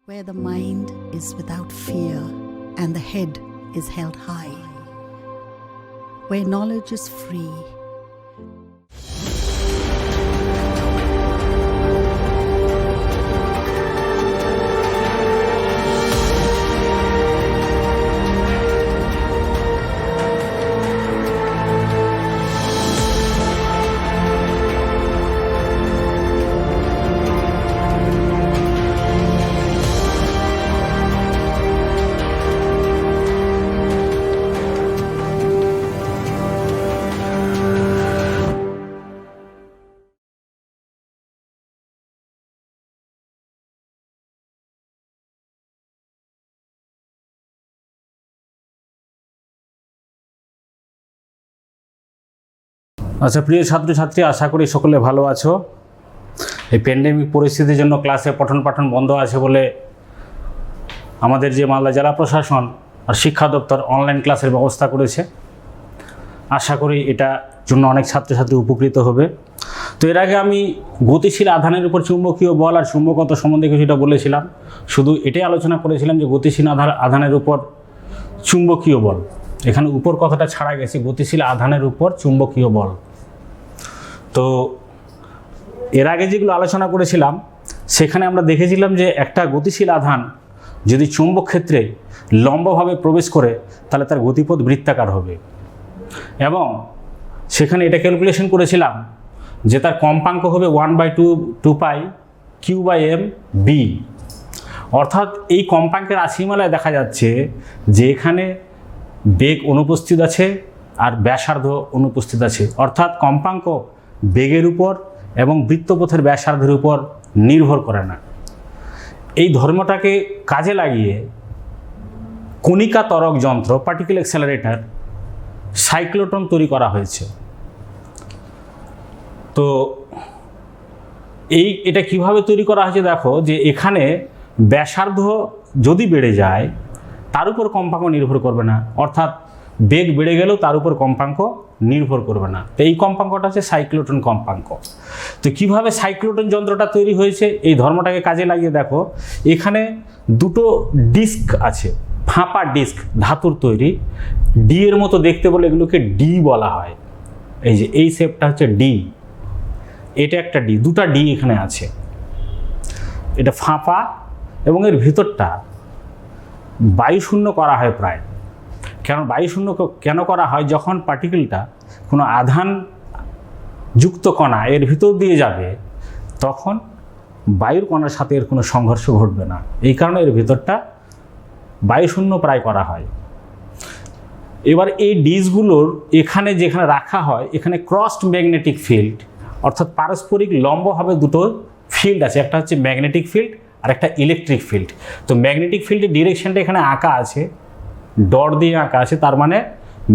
where the mind is without fear and the head is held high, where knowledge is free. আচ্ছা প্রিয় ছাত্রছাত্রী, আশা করি সকলে ভালো আছো। এই প্যান্ডেমিক পরিস্থিতির জন্য ক্লাসে পঠন পাঠন বন্ধ আছে বলে আমাদের যে মালদা জেলা প্রশাসন আর শিক্ষা দপ্তর অনলাইন ক্লাসের ব্যবস্থা করেছে। আশা করি এটা জন্য অনেক ছাত্রছাত্রী উপকৃত হবে। তো এর আগে আমি গতিশীল আধানের উপর চুম্বকীয় বল আর চুম্বকত্ব সম্বন্ধে কিছুটা বলেছিলাম। শুধু এটাই আলোচনা করেছিলাম যে গতিশীল আধানের উপর চুম্বকীয় বল, এখানে উপর কথাটা ছাড়া গেছে, গতিশীল আধানের উপর চুম্বকীয় বল। তো এর আগে যেগুলো আলোচনা করেছিলাম সেখানে আমরা দেখেছিলাম যে একটা গতিশীল আধান যদি চুম্বক ক্ষেত্রে লম্বভাবে প্রবেশ করে তাহলে তার গতিপথ বৃত্তাকার হবে, এবং সেখানে এটা ক্যালকুলেশন করেছিলাম যে তার কম্পাঙ্ক হবে 1/2 Q/m b। অর্থাৎ এই কম্পাঙ্কের রাশিমালায় দেখা যাচ্ছে যে এখানে বেগ অনুপস্থিত আছে আর ব্যাসার্ধ অনুপস্থিত আছে, অর্থাৎ কম্পাঙ্ক বেগের উপর এবং বৃত্তপথের ব্যাসার্ধের উপর নির্ভর করে না। এই ধর্মটাকে কাজে লাগিয়ে কণিকা ত্বরক যন্ত্র পার্টিকেল অ্যাক্সেলারেটর সাইক্লোট্রন তৈরি করা হয়েছে। তো এটা কিভাবে তৈরি করা হয়েছে দেখো, যে এখানে ব্যাসার্ধ যদি বেড়ে যায় তার উপর কম্পাঙ্ক নির্ভর করবে না, অর্থাৎ বেগ বেড়ে গেলেও তার উপর কম্পাঙ্ক নির্ভর করবে না। তো এই কম্পাঙ্কটা হচ্ছে সাইক্লোট্রন কম্পাঙ্ক। তো কিভাবে সাইক্লোট্রন যন্ত্রটা তৈরি হয়েছে এই ধর্মটাকে কাজে লাগিয়ে দেখো, এখানে দুটো ডিস্ক আছে, ফাঁপা ডিস্ক, ধাতুর তৈরি, ডি এর মতো দেখতে বলে এগুলোকে ডি বলা হয়। এই যে এই শেপটা হচ্ছে ডি, এটা একটা ডি, দুটা ডি এখানে আছে। এটা ফাঁপা এবং এর ভিতরটা বায়ুশূন্য করা হয় প্রায়। কারণ বায়ুশূন্য কেন করা হয়? যখন পার্টিকেলটা কোনো আধান যুক্ত কণা এর ভিতর দিয়ে যাবে তখন বায়ুর কণার সাথে এর কোনো সংঘর্ষ ঘটবে না, এই কারণে এর ভিতরটা বায়ুশূন্য প্রায় করা হয়। এবার এই ডিসগুলোর এখানে যেখানে রাখা হয় এখানে ক্রসড ম্যাগনেটিক ফিল্ড, অর্থাৎ পারস্পরিক লম্বভাবে দুটো ফিল্ড আছে, একটা হচ্ছে ম্যাগনেটিক ফিল্ড আর একটা ইলেকট্রিক ফিল্ড। তো ম্যাগনেটিক ফিল্ডের ডিরেকশনটা এখানে আঁকা আছে, ডট দিয়ে আঁকা আছে, তার মানে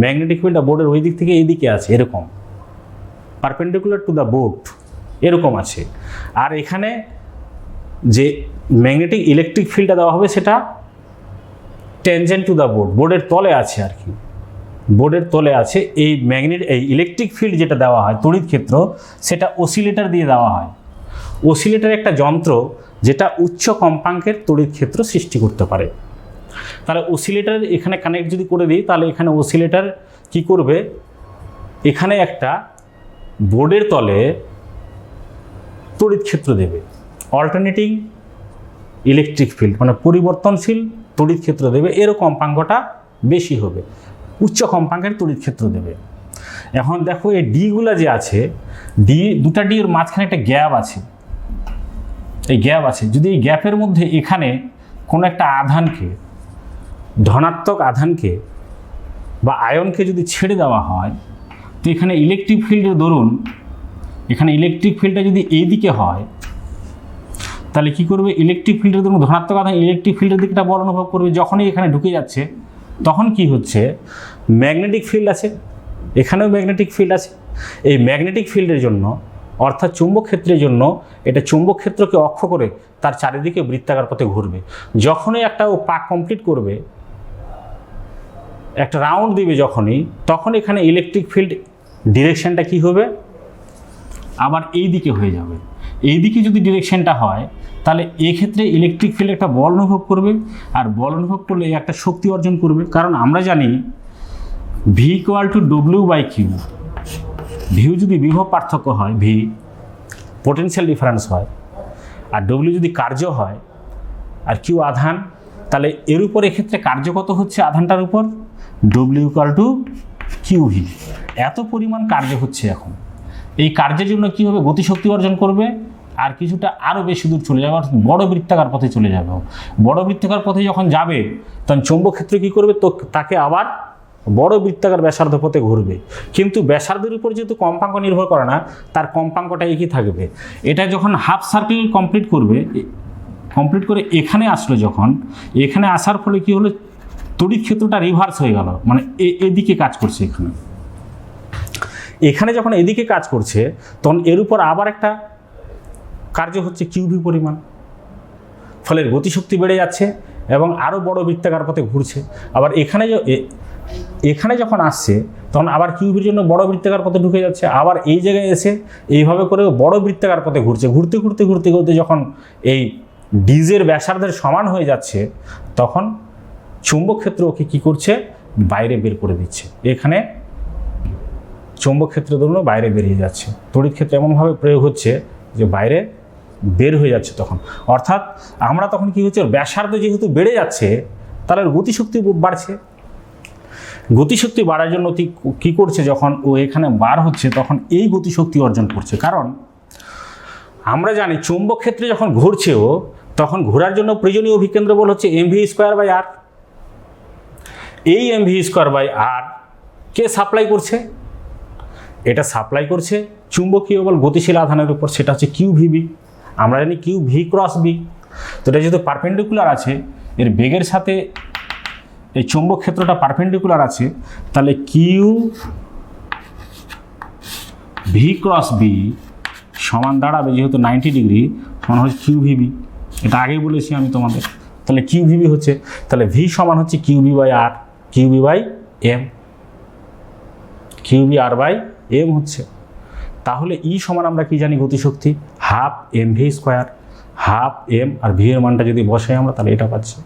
ম্যাগনেটিক ফিল্ডটা বোর্ডের ওই দিক থেকে এই দিকে আছে, এরকম পারপেন্ডিকুলার টু দ্য বোর্ড এরকম আছে। আর এখানে যে ম্যাগনেটিক ইলেকট্রিক ফিল্ডটা দেওয়া হবে সেটা ট্যানজেন্ট টু দ্য বোর্ড, বোর্ডের তলে আছে আর কি, বোর্ডের তলে আছে। এই ইলেকট্রিক ফিল্ড যেটা দেওয়া হয় তড়িৎ ক্ষেত্র, সেটা অসিলেটর দিয়ে দেওয়া হয়। অসিলেটর একটা যন্ত্র যেটা উচ্চ কম্পাঙ্কের তড়িৎ ক্ষেত্র সৃষ্টি করতে পারে। তাহলে অসিলেটর এখানে কানেক্ট যদি করে দিই তাহলে এখানে অসিলেটর কি করবে, এখানে একটা বোর্ডের তলে তড়িৎ ক্ষেত্র দেবে, অল্টারনেটিং ইলেকট্রিক ফিল্ড, মানে পরিবর্তনশীল তড়িৎ ক্ষেত্র দেবে, এর কম্পাঙ্কটা বেশি হবে, উচ্চ কম্পাঙ্কের তড়িৎ ক্ষেত্র দেবে। এখন দেখো এই ডিগুলা যে আছে, দুটা ডির মাঝখানে একটা গ্যাপ আছে, এই গ্যাপ আছে। যদি এই গ্যাপের মধ্যে এখানে কোনো একটা আধানকে, ধনাত্মক আধানকে বা আয়নকে যদি ছেড়ে দেওয়া হয়, তো এখানে ইলেকট্রিক ফিল্ডের দরুন, এখানে ইলেকট্রিক ফিল্ডটা যদি এই দিকে হয় তাহলে কি করবে, ইলেকট্রিক ফিল্ডের দরুন ধনাত্মক আধান ইলেকট্রিক ফিল্ডের দিকটা বল অনুভব করবে। যখনই এখানে ঢুকে যাচ্ছে তখন কি হচ্ছে, ম্যাগনেটিক ফিল্ড আছে, এখানেও ম্যাগনেটিক ফিল্ড আছে। এই ম্যাগনেটিক ফিল্ডের জন্য, অর্থাৎ চুম্বক ক্ষেত্রের জন্য, এটা চুম্বক ক্ষেত্রকে অক্ষ করে তার চারিদিকে বৃত্তাকার পথে ঘুরবে। যখনই একটা ও পাক কমপ্লিট করবে, একটা রাউন্ড দিবে যখনই, তখন এখানে ইলেকট্রিক ফিল্ড ডিরেকশনটা কি হবে, আবার এই দিকে হয়ে যাবে। এই দিকে যদি ডিরেকশনটা হয় তাহলে এক্ষেত্রে ইলেকট্রিক ফিল্ড একটা বল অনুভব করবে, আর বল অনুভব করলে একটা শক্তি অর্জন করবে। কারণ আমরা জানি V equal to W by Q. ভিউ যদি বিভব পার্থক্য হয়, ভি পোটেনশিয়াল ডিফারেন্স হয়, আর ডব্লিউ যদি কার্য হয়, আর কিউ আধান, তাহলে এর উপর এক্ষেত্রে কার্য কত হচ্ছে আধানটার উপর? W equal to Q V. এত পরিমাণ কার্য হচ্ছে এখন। এই কার্যের জন্য কী হবে? গতিশক্তি অর্জন করবে, আর কিছুটা আরও বেশি দূর চলে যাবে, অর্থাৎ বড় বৃত্তাকার পথে চলে যাবে। বড় বৃত্তাকার পথে যখন যাবে তখন চৌম্বক ক্ষেত্র কী করবে? তো তাকে আবার বড় বৃত্তাকার ব্যাসার্ধ পথে ঘুরবে। কিন্তু ব্যাসার্ধের উপর যেহেতু কম্পাঙ্ক নির্ভর করে না, তার কম্পাঙ্কটা একই থাকবে। এটা যখন হাফ সার্কেল কমপ্লিট করবে, কমপ্লিট করে এখানে আসলো, যখন এখানে আসার ফলে কী হলো? তড়িৎ ক্ষেত্রটা রিভার্স হয়ে গেল, মানে এদিকে কাজ করছে। এখানে যখন এদিকে কাজ করছে তখন এর উপর আবার একটা কার্য হচ্ছে কিউভি পরিমাণ, ফলে গতিশক্তি বেড়ে যাচ্ছে এবং আরও বড় বৃত্তাকার পথে ঘুরছে। আবার এখানে যখন আসছে তখন আবার কিউভির জন্য বড় বৃত্তাকার পথে ঢুকে যাচ্ছে, আবার এই জায়গায় এসে এইভাবে করে বড় বৃত্তাকার পথে ঘুরছে। ঘুরতে ঘুরতে ঘুরতে ঘুরতে যখন এই ডিজের ব্যাসার্ধের সমান হয়ে যাচ্ছে, তখন চুম্বক ক্ষেত্র ওকে কী করছে? বাইরে বের করে দিচ্ছে। এখানে চৌম্বক ক্ষেত্রের জন্য বাইরে বেরিয়ে যাচ্ছে, তড়িৎ ক্ষেত্র এমনভাবে প্রয়োগ হচ্ছে যে বাইরে বের হয়ে যাচ্ছে। তখন অর্থাৎ আমরা তখন কী হচ্ছে? ব্যাসার্ধ যেহেতু বেড়ে যাচ্ছে, তাহলে গতিশক্তি বাড়ছে। গতিশক্তি বাড়ার জন্য কী করছে? যখন ও এখানে বার হচ্ছে তখন এই গতিশক্তি অর্জন করছে। কারণ আমরা জানি চৌম্বক ক্ষেত্রে যখন ঘুরছে ও, তখন ঘোরার জন্য প্রয়োজনীয় অভিকেন্দ্র বল হচ্ছে mv স্কোয়ার বাই আর। এই mv স্কোয়ার বাই আর কে সাপ্লাই করছে? এটা সাপ্লাই করছে চুম্বকীয় বল গতিশীল আধানের উপর, সেটা হচ্ছে কিউ ভিবি। আমরা জানি কিউ ভি ক্রস বি। তো এটা যেহেতু পারপেন্ডিকুলার আছে, এর বেগের সাথে এই চৌম্বক ক্ষেত্রটা পারপেন্ডিকুলার আছে, তাহলে কিউ ভি ক্রস বি সমান দাঁড়াবে, যেহেতু 90 ডিগ্রি, সমান হচ্ছে কিউ ভিবি। এটা আগেই বলেছি আমি তোমাদের। তাহলে কিউ ভিবি হচ্ছে, তাহলে ভি সমান হচ্ছে q B by r, q B by m, q B r by m হচ্ছে। তাহলে ই সমান আমরা কি জানি? গতিশক্তি half m v square, half m, আর ভি এর মানটা যদি বসাই আমরা, তাহলে এটা পাচ্ছি।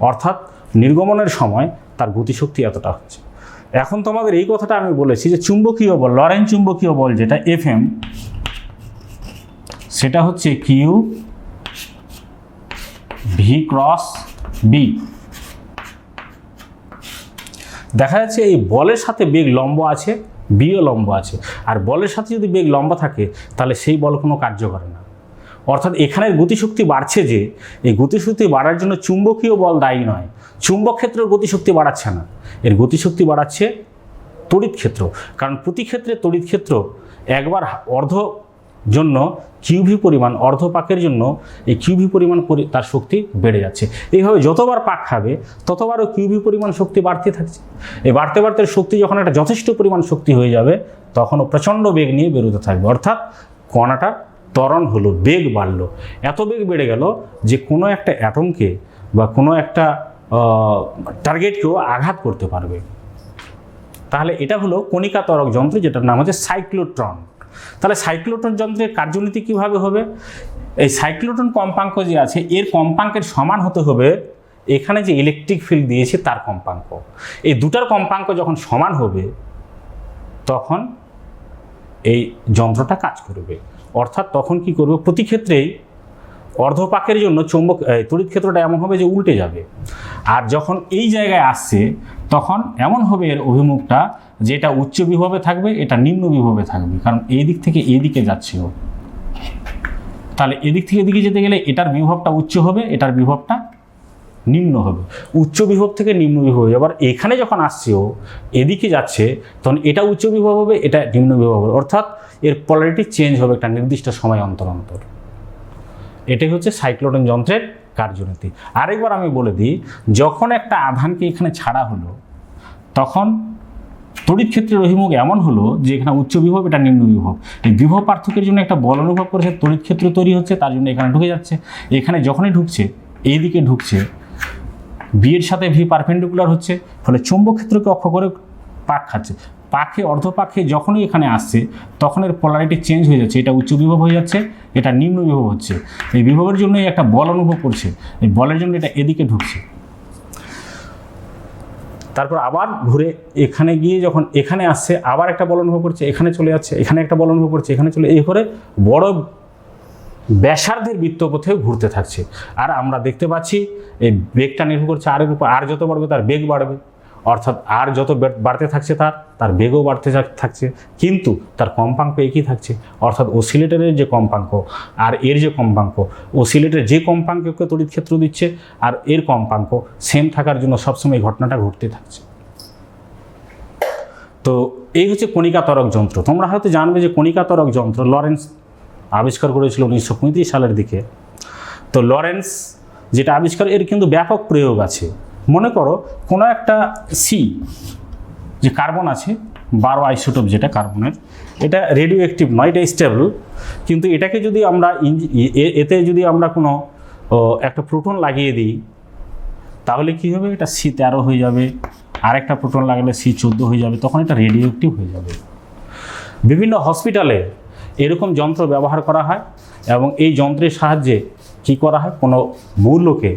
অর্থাৎ নির্গমনের সময় তার গতিশক্তি এতটা হচ্ছে। এখন তোমাদের এই কথাটা আমি বলেছি যে চুম্বকীয় বল, লরেন্ট চুম্বকীয় বল যেটা এফ এম, সেটা হচ্ছে কিউ ভি ক্রস বি। দেখা যাচ্ছে এই বলের সাথে বেগ লম্ব আছে, বিও লম্ব আছে, আর বলের সাথে যদি বেগ লম্ব থাকে তাহলে সেই বল কোনো কার্য করে না। অর্থাৎ এখানের গতিশক্তি বাড়ছে, যে এই গতিশক্তি বাড়ার জন্য চুম্বকীয় বল দায়ী নয়। চুম্বক ক্ষেত্রের গতিশক্তি বাড়াচ্ছে না, এর গতিশক্তি বাড়াচ্ছে তড়িৎ ক্ষেত্র। কারণ প্রতি ক্ষেত্রে তড়িৎ ক্ষেত্র একবার অর্ধ জন্য কিউভি পরিমাণ, অর্ধ পাকের জন্য এই কিউভি পরিমাণ তার শক্তি বেড়ে যাচ্ছে। এইভাবে যতবার পাক খাবে ততবারও কিউভি পরিমাণ শক্তি বাড়তে থাকছে। এই বাড়তে বাড়তে শক্তি যখন একটা যথেষ্ট পরিমাণ শক্তি হয়ে যাবে, তখনও প্রচণ্ড বেগ নিয়ে বেরোতে থাকবে। অর্থাৎ কণাটার ত্বরণ হলো, বেগ বাড়লো, এত বেগ বেড়ে গেল যে কোনো একটা অ্যাটমকে বা কোনো একটা টার্গেটকেও আঘাত করতে পারবে। তাহলে এটা হলো কণিকা ত্বরক যন্ত্র, যেটার নাম হচ্ছে সাইক্লোট্রন। তাহলে সাইক্লোট্রন যন্ত্রের কার্যনীতি কীভাবে হবে? এই সাইক্লোট্রন কম্পাঙ্ক যে আছে, এর কম্পাঙ্কের সমান হতে হবে এখানে যে ইলেকট্রিক ফিল্ড দিয়েছে তার কম্পাঙ্ক। এই দুটার কম্পাঙ্ক যখন সমান হবে, তখন এই যন্ত্রটা কাজ করবে। অর্থাৎ তখন কি করবে? প্রতি ক্ষেত্রেই অর্ধপাকের জন্য চৌম্বক তড়িৎ ক্ষেত্রটা এমন হবে যে উল্টে যাবে। আর যখন এই জায়গায় আসছে, তখন এমন হবে এর অভিমুখটা যে এটা উচ্চ বিভবে থাকবে, এটা নিম্ন বিভবে থাকবে। কারণ এই দিক থেকে এই দিকে যাচ্ছে ও, তাহলে এদিক থেকে এদিকে যেতে গেলে এটার বিভবটা উচ্চ হবে, এটার বিভবটা নিম্ন হবে। উচ্চ বিভব থেকে নিম্ন বিভব হবে। আবার এখানে যখন আসছে ও এদিকে যাচ্ছে, তখন এটা উচ্চ বিভব হবে, এটা নিম্ন বিভব হবে। অর্থাৎ এর পোলারিটি চেঞ্জ হবে একটা নির্দিষ্ট সময় অন্তর অন্তর। এটাই হচ্ছে সাইক্লোট্রন যন্ত্রের কার্যনীতি। আরেকবার আমি বলে দিই, যখন একটা আধানকে এখানে ছাড়া হলো, তখন তড়িৎ ক্ষেত্রের অভিমুখ এমন হলো যে এখানে উচ্চ বিভব, এটা নিম্ন বিভব। এই বিভব পার্থক্যের জন্য একটা বল অনুভব করেছে, তড়িৎ ক্ষেত্র তৈরি হচ্ছে, তার জন্য এখানে ঢুকে যাচ্ছে। এখানে যখনই ঢুকছে, এই দিকে ঢুকছে, বি এর সাথে ভি পারপেন্ডিকুলার হচ্ছে, ফলে চৌম্বক ক্ষেত্রকে অক্ষ করে পাক খাচ্ছে। পাখে অর্ধপাখে যখনই এখানে আসছে তখন এর পোলারিটি চেঞ্জ হয়ে যাচ্ছে, এটা উচ্চ বিভব হয়ে যাচ্ছে, এটা নিম্ন বিভব হচ্ছে। এই বিভবের জন্যই একটা বল অনুভব করছে, এই বলের জন্য এটা এদিকে ঢুকছে, তারপর আবার ঘুরে এখানে গিয়ে যখন এখানে আসছে আবার একটা বল অনুভব করছে, এখানে চলে যাচ্ছে, এখানে একটা বল অনুভব করছে, এখানে চলে, এই করে বড় ব্যাসার্ধের বৃত্তপথে ঘুরতে থাকছে। আর আমরা দেখতে পাচ্ছি এই বেগটা নির্ভর করছে আর এর উপর, আর যত বাড়বে তার বেগ বাড়বে, অর্থাৎ আর যত বাড়তে থাকছে তার বেগও বাড়তে থাকছে, কিন্তু তার কম্পাঙ্ক একই থাকছে, অর্থাৎ অসিলেটরের যে কম্পাঙ্ক আর এর যে কম্পাঙ্ক, অসিলেটর যে কম্পাঙ্ককে তড়িৎ ক্ষেত্র দিচ্ছে আর এর কম্পাঙ্ক সেম থাকার জন্য সবসময় ঘটনাটা ঘটতে থাকছে। তো এই হচ্ছে কণিকা ত্বরক যন্ত্র। তোমরা হয়তো জানবে যে কণিকা ত্বরক যন্ত্র লরেন্স আবিষ্কার করেছিল 1935 সালের দিকে। তো লরেন্স যেটা আবিষ্কার, এর কিন্তু ব্যাপক প্রয়োগ আছে। মনে করো কোনো একটা সি যে কার্বন আছে, 12 আইসোটোপ যেটা কার্বনের, এটা রেডিও অ্যাক্টিভ নয়, এটা স্টেবল, কিন্তু এটাকে যদি আমরা এতে যদি আমরা কোনো একটা প্রোটন লাগিয়ে দিই তাহলে কি হবে, এটা C13 হয়ে যাবে, আরেকটা প্রোটন লাগালে C14 হয়ে যাবে, তখন এটা রেডিও অ্যাক্টিভ হয়ে যাবে। বিভিন্ন হসপিটালে এরকম যন্ত্র ব্যবহার করা হয় এবং এই যন্ত্রের সাহায্যে কি করা হয়, কোনো মৌলকে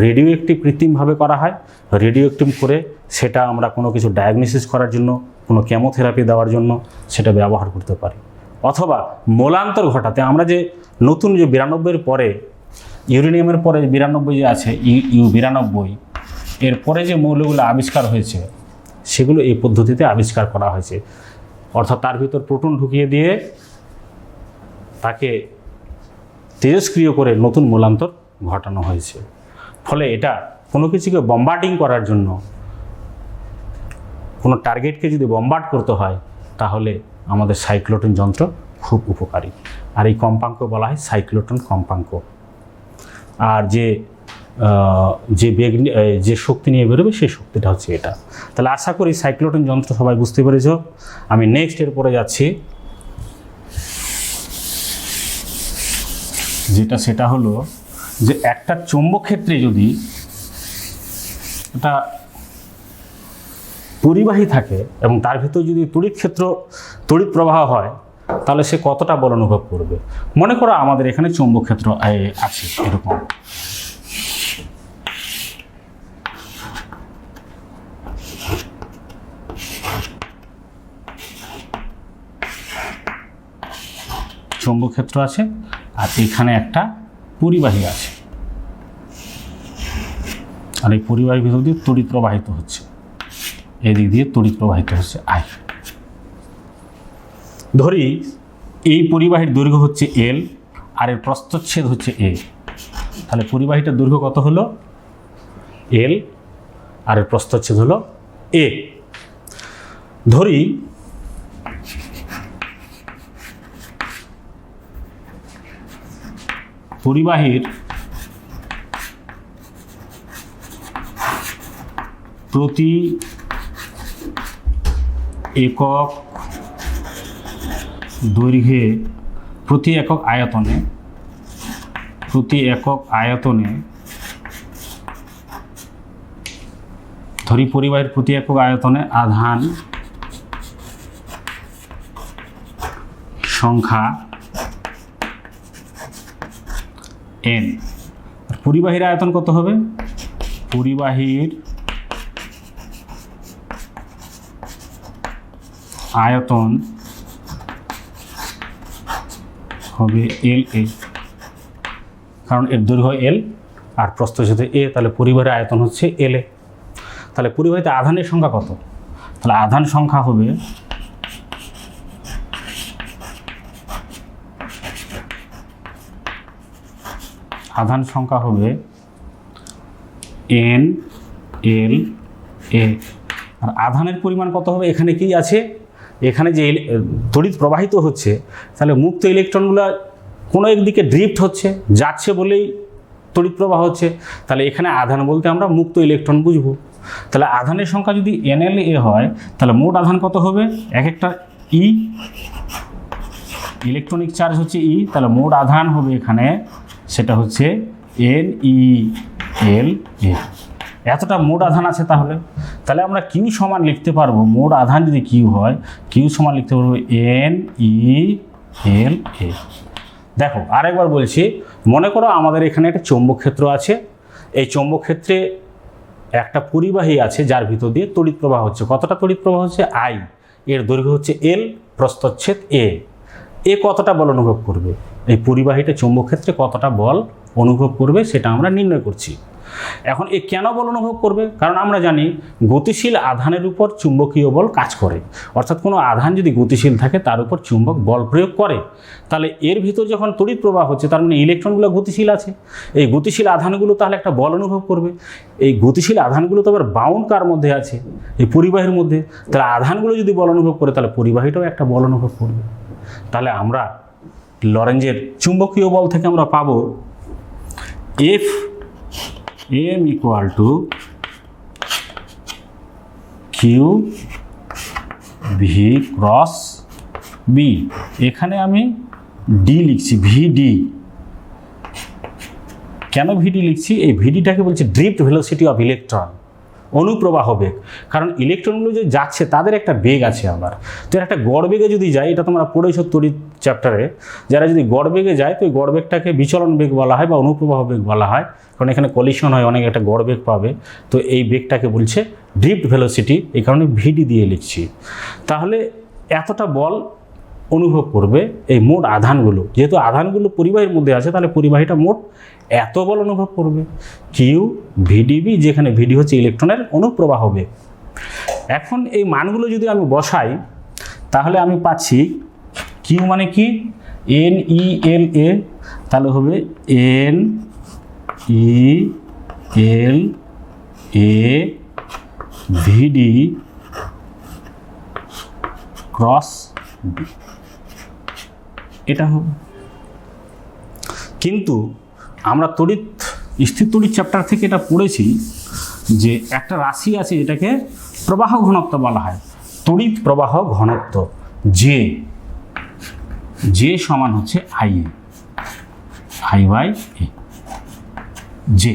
রেডিও অ্যাক্টিভ কৃত্রিমভাবে করা হয়, রেডিও অ্যাক্টিভ করে সেটা আমরা কোনো কিছু ডায়াগনোসিস করার জন্য, কোনো কেমোথেরাপি দেওয়ার জন্য সেটা ব্যবহার করতে পারি। অথবা মূলান্তর ঘটাতে আমরা যে নতুন যে 92-এর পরে ইউরেনিয়ামের পরে 92 যে আছে U92, এরপরে যে মৌলগুলো আবিষ্কার হয়েছে সেগুলো এই পদ্ধতিতে আবিষ্কার করা হয়েছে, অর্থাৎ তার ভিতর প্রোটন ঢুকিয়ে দিয়ে তাকে তেজস্ক্রিয় করে নতুন মূলান্তর ঘটানো হয়েছে। ফলে এটা কোনো কিছুকে বম্বার্ডিং করার জন্য, কোনো টার্গেটকে যদি বম্বার্ড করতে হয় তাহলে আমাদের সাইক্লোটন যন্ত্র খুব উপকারী। আর এই কম্পাঙ্ক বলা হয় সাইক্লোটন কম্পাঙ্ক। আর যে বেগ যে শক্তি নিয়ে বেরোবে সেই শক্তিটা হচ্ছে এটা। তাহলে আশা করি সাইক্লোটন যন্ত্র সবাই বুঝতে পেরেছ। আমি নেক্সট এর পরে যাচ্ছি, সেটা হলো যে একটা চৌম্বক ক্ষেত্রে যদি এটা পরিবাহী থাকে এবং তার ভিতর যদি তড়িৎ প্রবাহ হয় তাহলে সে কতটা বল অনুভব করবে। মনে করো আমাদের এখানে চৌম্বক ক্ষেত্র আছে এরকম, চৌম্বক ক্ষেত্র আছে আর এখানে একটা পরিবাহী আছে, আর এই পরিবাহীর ভিতর দিয়ে তড়িৎ প্রবাহিত হচ্ছে, এদিক দিয়ে তড়িৎ প্রবাহিত হচ্ছে I। ধরি এই পরিবাহীর দৈর্ঘ্য হচ্ছে L আর এর প্রস্থচ্ছেদ হচ্ছে A, তাহলে পরিবাহীটার দৈর্ঘ্য কত হলো L আর এর প্রস্থচ্ছেদ হলো A। ধরি পরিবাহীর প্রতি একক দৈর্ঘ্যে প্রতি একক আয়তনে ধরি পরিবাহীর প্রতি একক আয়তনে আধান সংখ্যা n। পরিবাহীর আয়তন কত হবে, পরিবাহীর আয়তন হবে LA, কারণ এর দৈর্ঘ্য L আর প্রস্থচ্ছেদ A, তাহলে পরিবাহীর আয়তন হচ্ছে LA। তাহলে পরিবাহীতে আধানের সংখ্যা কত, তাহলে আধান সংখ্যা হবে NLA। আর আধানের পরিমাণ কত হবে, এখানে কি আছে, এখানে যে তড়িৎ প্রবাহিত হচ্ছে তাহলে মুক্ত ইলেকট্রনগুলো কোনো একদিকে ড্রিফট হচ্ছে, যাচ্ছে বলেই তড়িৎ প্রবাহ হচ্ছে, তাহলে এখানে আধান বলতে আমরা মুক্ত ইলেকট্রন বুঝবো। তাহলে আধানের সংখ্যা যদি NLA হয় তাহলে মোট আধান কত হবে, এক একটা E, ইলেকট্রনিক চার্জ হচ্ছে E, তাহলে মোট আধান হবে এখানে সেটা হচ্ছে NELA। এতটা মোট আধান আছে, তাহলে তাহলে আমরা কিউ সমান লিখতে পারবো, মোট আধান যদি কিউ হয়, কিউ সমান লিখতে পারবো এন ই এল এ। দেখো আরেকবার বলছি, মনে করো আমাদের এখানে একটা চৌম্বক ক্ষেত্র আছে, এই চৌম্বক ক্ষেত্রে একটা পরিবাহী আছে যার ভিতর দিয়ে তড়িৎ প্রবাহ হচ্ছে। কতটা তড়িৎ প্রবাহ হচ্ছে? আই। এর দৈর্ঘ্য হচ্ছে এল, প্রস্থচ্ছেদ এ। এ কতটা বল অনুভব করবে? এই পরিবাহীটা চৌম্বক ক্ষেত্রে কতটা বল অনুভব করবে সেটা আমরা নির্ণয় করছি। এখন এ কেন বল অনুভব করবে? কারণ আমরা জানি গতিশীল আধানের উপর চুম্বকীয় বল কাজ করে, অর্থাৎ কোনো আধান যদি গতিশীল থাকে তার উপর চুম্বক বল প্রয়োগ করে। তাহলে এর ভিতর যখন তড়িৎ প্রবাহ হচ্ছে তার মানে ইলেকট্রনগুলো গতিশীল আছে, এই গতিশীল আধানগুলো তাহলে একটা বল অনুভব করবে। এই গতিশীল আধানগুলো তো আবার বাউন্ড কার মধ্যে আছে? এই পরিবাহীর মধ্যে। তাহলে আধানগুলো যদি বল অনুভব করে তাহলে পরিবাহীটাও একটা বল অনুভব করবে। তাহলে আমরা লরেঞ্জের চুম্বকীয় বল থেকে আমরা পাবো F M equal to Q V cross B. এখানে আমি ডি লিখছি, ভিডি। কেন ভিডি লিখছি? এই ভিডিটাকে বলছে ড্রিফট ভেলোসিটি অফ ইলেকট্রন, অনুপ্রবাহ বেগ। কারণ ইলেকট্রনগুলো যে যাচ্ছে তাদের একটা বেগ আছে আবার। তো একটা গড় বেগে যদি যায়, এটা তোমরা পড়েছো তড়িৎ চ্যাপ্টারে, যারা যদি গড় বেগে যায় তো এই গড় বেগটাকে বিচলন বেগ বলা হয় বা অনুপ্রবাহ বেগ বলা হয়, কারণ এখানে কলিশন হয়, অনেক একটা গড় বেগ পাবে। তো এই বেগটাকে বলছে ড্রিফট ভেলোসিটি, এই কারণে ভিডি দিয়ে লিখছি। তাহলে এতটা বল অনুভব করবে এই মোট আধানগুলো। যেহেতু আধানগুলো পরিবাহীর মধ্যে আছে তাহলে পরিবাহীটা মোট এত বল অনুভব করবে, কিউ ভিডিবি, যেখানে ভিডি হচ্ছে ইলেকট্রনের অনুপ্রবাহ বেগ। এখন এই মানগুলো যদি আমি বসাই তাহলে আমি পাচ্ছি কিউ মানে কি? এন ই এল এ, তাহলে হবে এন ই এল এ ভিডি ক্রস বি, এটা হবে। কিন্তু আমরা স্থির তড়িৎ চ্যাপ্টার থেকে এটা পড়েছি যে একটা রাশি আছে যেটাকে প্রবাহ ঘনত্ব বলা হয়, তড়িৎ প্রবাহ ঘনত্ব, জে সমান হচ্ছে আই বাই এ। জে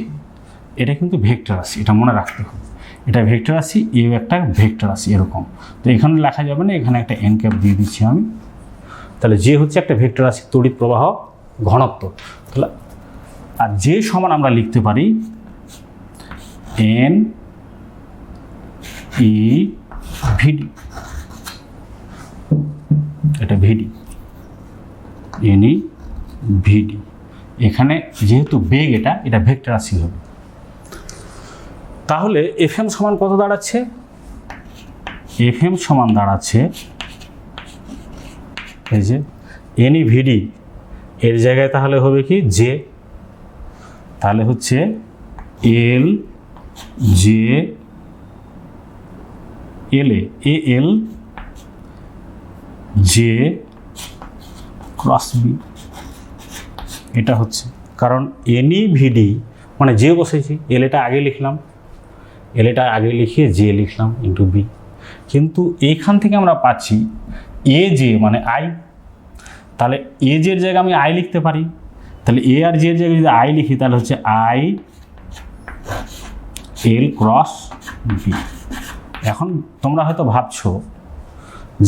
এটা কিন্তু ভেক্টর রাশি, এটা মনে রাখতে হবে। এটা ভেক্টর রাশি, এ একটা ভেক্টর রাশি এরকম। তো এখানে লেখা যাবে না, এখানে একটা এন ক্যাপ দিয়ে দিচ্ছি আমি। তাহলে জে হচ্ছে একটা ভেক্টর রাশি, তড়িৎ প্রবাহ ঘনত্ব। তাহলে আর জে সমান আমরা লিখতে পারি এন ই ভিডি, এটা ভিডি, এন ই ভিডি। এখানে যেহেতু বেগ এটা ভেক্টর রাশি হবে। তাহলে এফ এম সমান কত দাঁড়াচ্ছে? এফ এম সমান দাঁড়াচ্ছে এই যে এন ই ভিডি, এর জায়গায় তাহলে হবে কি জে, তাহলে হচ্ছে এল জে এল এ এল জে ক্রস বি, এটা হচ্ছে। কারণ এনই ভিডি মানে জে বসেছি, এল এটা আগে লিখলাম, এল এটা আগে লিখিয়ে জে লিখলাম ইন্টু বি। কিন্তু এইখান থেকে আমরা পাচ্ছি এ জে মানে আই, তাহলে এ জের জায়গায় আমি আই লিখতে পারি। তাহলে এ আর জের জায়গায় যদি আই লিখি তাহলে হচ্ছে আই এল ক্রস বি। এখন তোমরা হয়তো ভাবছো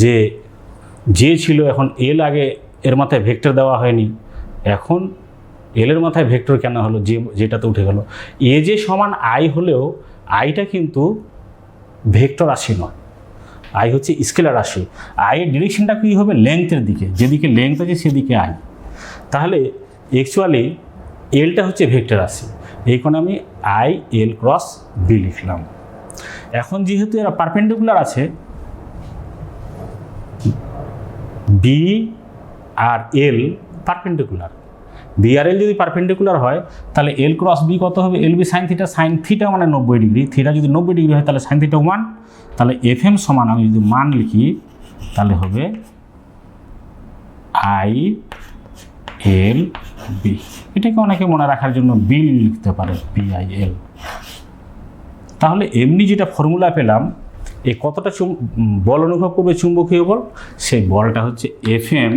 যে ছিল, এখন এল আগে এর মাথায় ভেক্টর দেওয়া হয়নি, এখন এলের মাথায় ভেক্টর কেন হলো? যেটাতে উঠে গেল। এ যে সমান আই হলেও আইটা কিন্তু ভেক্টর রাশি নয়, আই হচ্ছে স্কেলার রাশি। আইয়ের ডিরেকশনটা কী হবে? লেংথের দিকে, যেদিকে লেংথ আছে সেদিকে আই। তাহলে অ্যাকচুয়ালি এলটা হচ্ছে ভেক্টর রাশি, এই কারণে আমি আই এল ক্রস বি লিখলাম। এখন যেহেতু এরা পারপেন্ডিকুলার আছে, বি আর এল পারপেন্ডিকুলার, বি আর এল যদি পারপেন্ডিকুলার হয় তাহলে এল ক্রস বি কত হবে? L B sine theta, sine theta মানে 90 ডিগ্রি, থিটা যদি 90 ডিগ্রি হয় তাহলে সাইন থিটা 1। তাহলে এফ এম সমান আমি যদি মান লিখি তাহলে হবে আই এল বি। এটাকে অনেকে মনে রাখার জন্য বিল লিখতে পারে, বি আই এল। তাহলে এমনি যেটা ফর্মুলা পেলাম, এই কতটা বল অনুভব করবে চুম্বকীয় বল, সেই বলটা হচ্ছে F M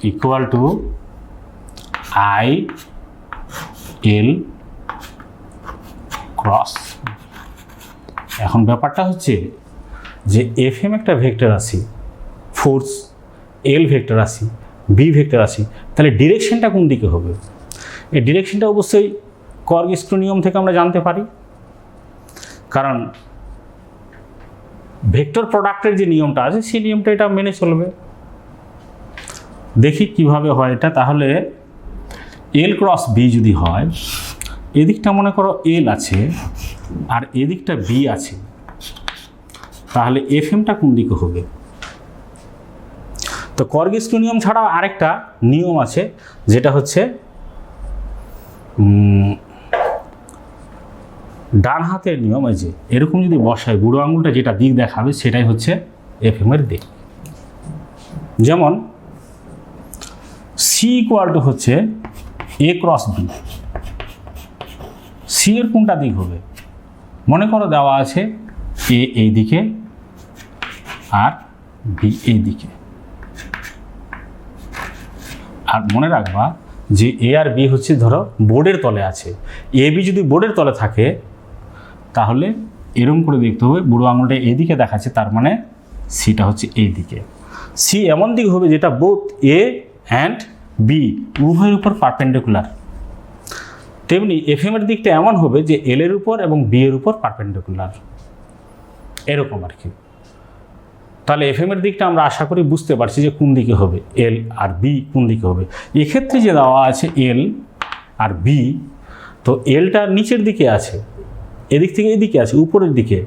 equal to I L cross. এখন ব্যাপারটা হচ্ছে যে FM একটা ভেক্টর রাশি, ফোর্স L ভেক্টর রাশি, B ভেক্টর রাশি, তাহলে ডিরেকশনটা কোন দিকে হবে? এই ডিরেকশনটা অবশ্যই কর্গ-স্ক্রু নিয়ম থেকে আমরা জানতে পারি, কারণ ভেক্টর প্রোডাক্টের যে নিয়মটা আছে সেই নিয়মটা এটা মেনে চলবে। দেখি কিভাবে হয় এটা। তাহলে L ক্রস B যদি হয়, এদিকটা মনে করো L আছে আর এদিকটা B আছে, তাহলে FMটা কোন দিকে হবে? তো কর্গ-স্ক্রু নিয়ম ছাড়াও আরেকটা নিয়ম আছে, যেটা হচ্ছে ডান হাতের নিয়ম। এই যে এরকম যদি বসায়, বুড়ো আঙুলটা যেটা দিক দেখাবে সেটাই হচ্ছে FM এর দিক। যেমন C ইকুয়াল টু হচ্ছে A ক্রস B, C এর কোনটা দিক হবে? মনে করো দেওয়া আছে A এই দিকে আর B এই দিকে, আর মনে রাখবা যে A আর B হচ্ছে ধরো বোর্ডের তলে আছে। AB যদি বোর্ডের তলে থাকে তাহলে এরকম করে দেখতে হবে, বুড়ো আঙুলটা এইদিকে দেখাচ্ছে, তার মানে সিটা হচ্ছে এই দিকে। সি এমন দিক হবে যেটা বোথ A অ্যান্ড B উভয়ের উপর পারপেন্ডিকুলার। তেমনি FM এর দিকটা এমন হবে যে L এর উপর এবং B এর উপর পারপেন্ডিকুলার, এরকম আর কি। তাহলে FM এর দিকটা আমরা আশা করি বুঝতে পারছি যে কোন দিকে হবে, L আর B কোন দিকে হবে। এক্ষেত্রে যে দেওয়া আছে L আর B, তো Lটা নিচের দিকে আছে, এদিক থেকে এদিকে আছে উপরের দিকে,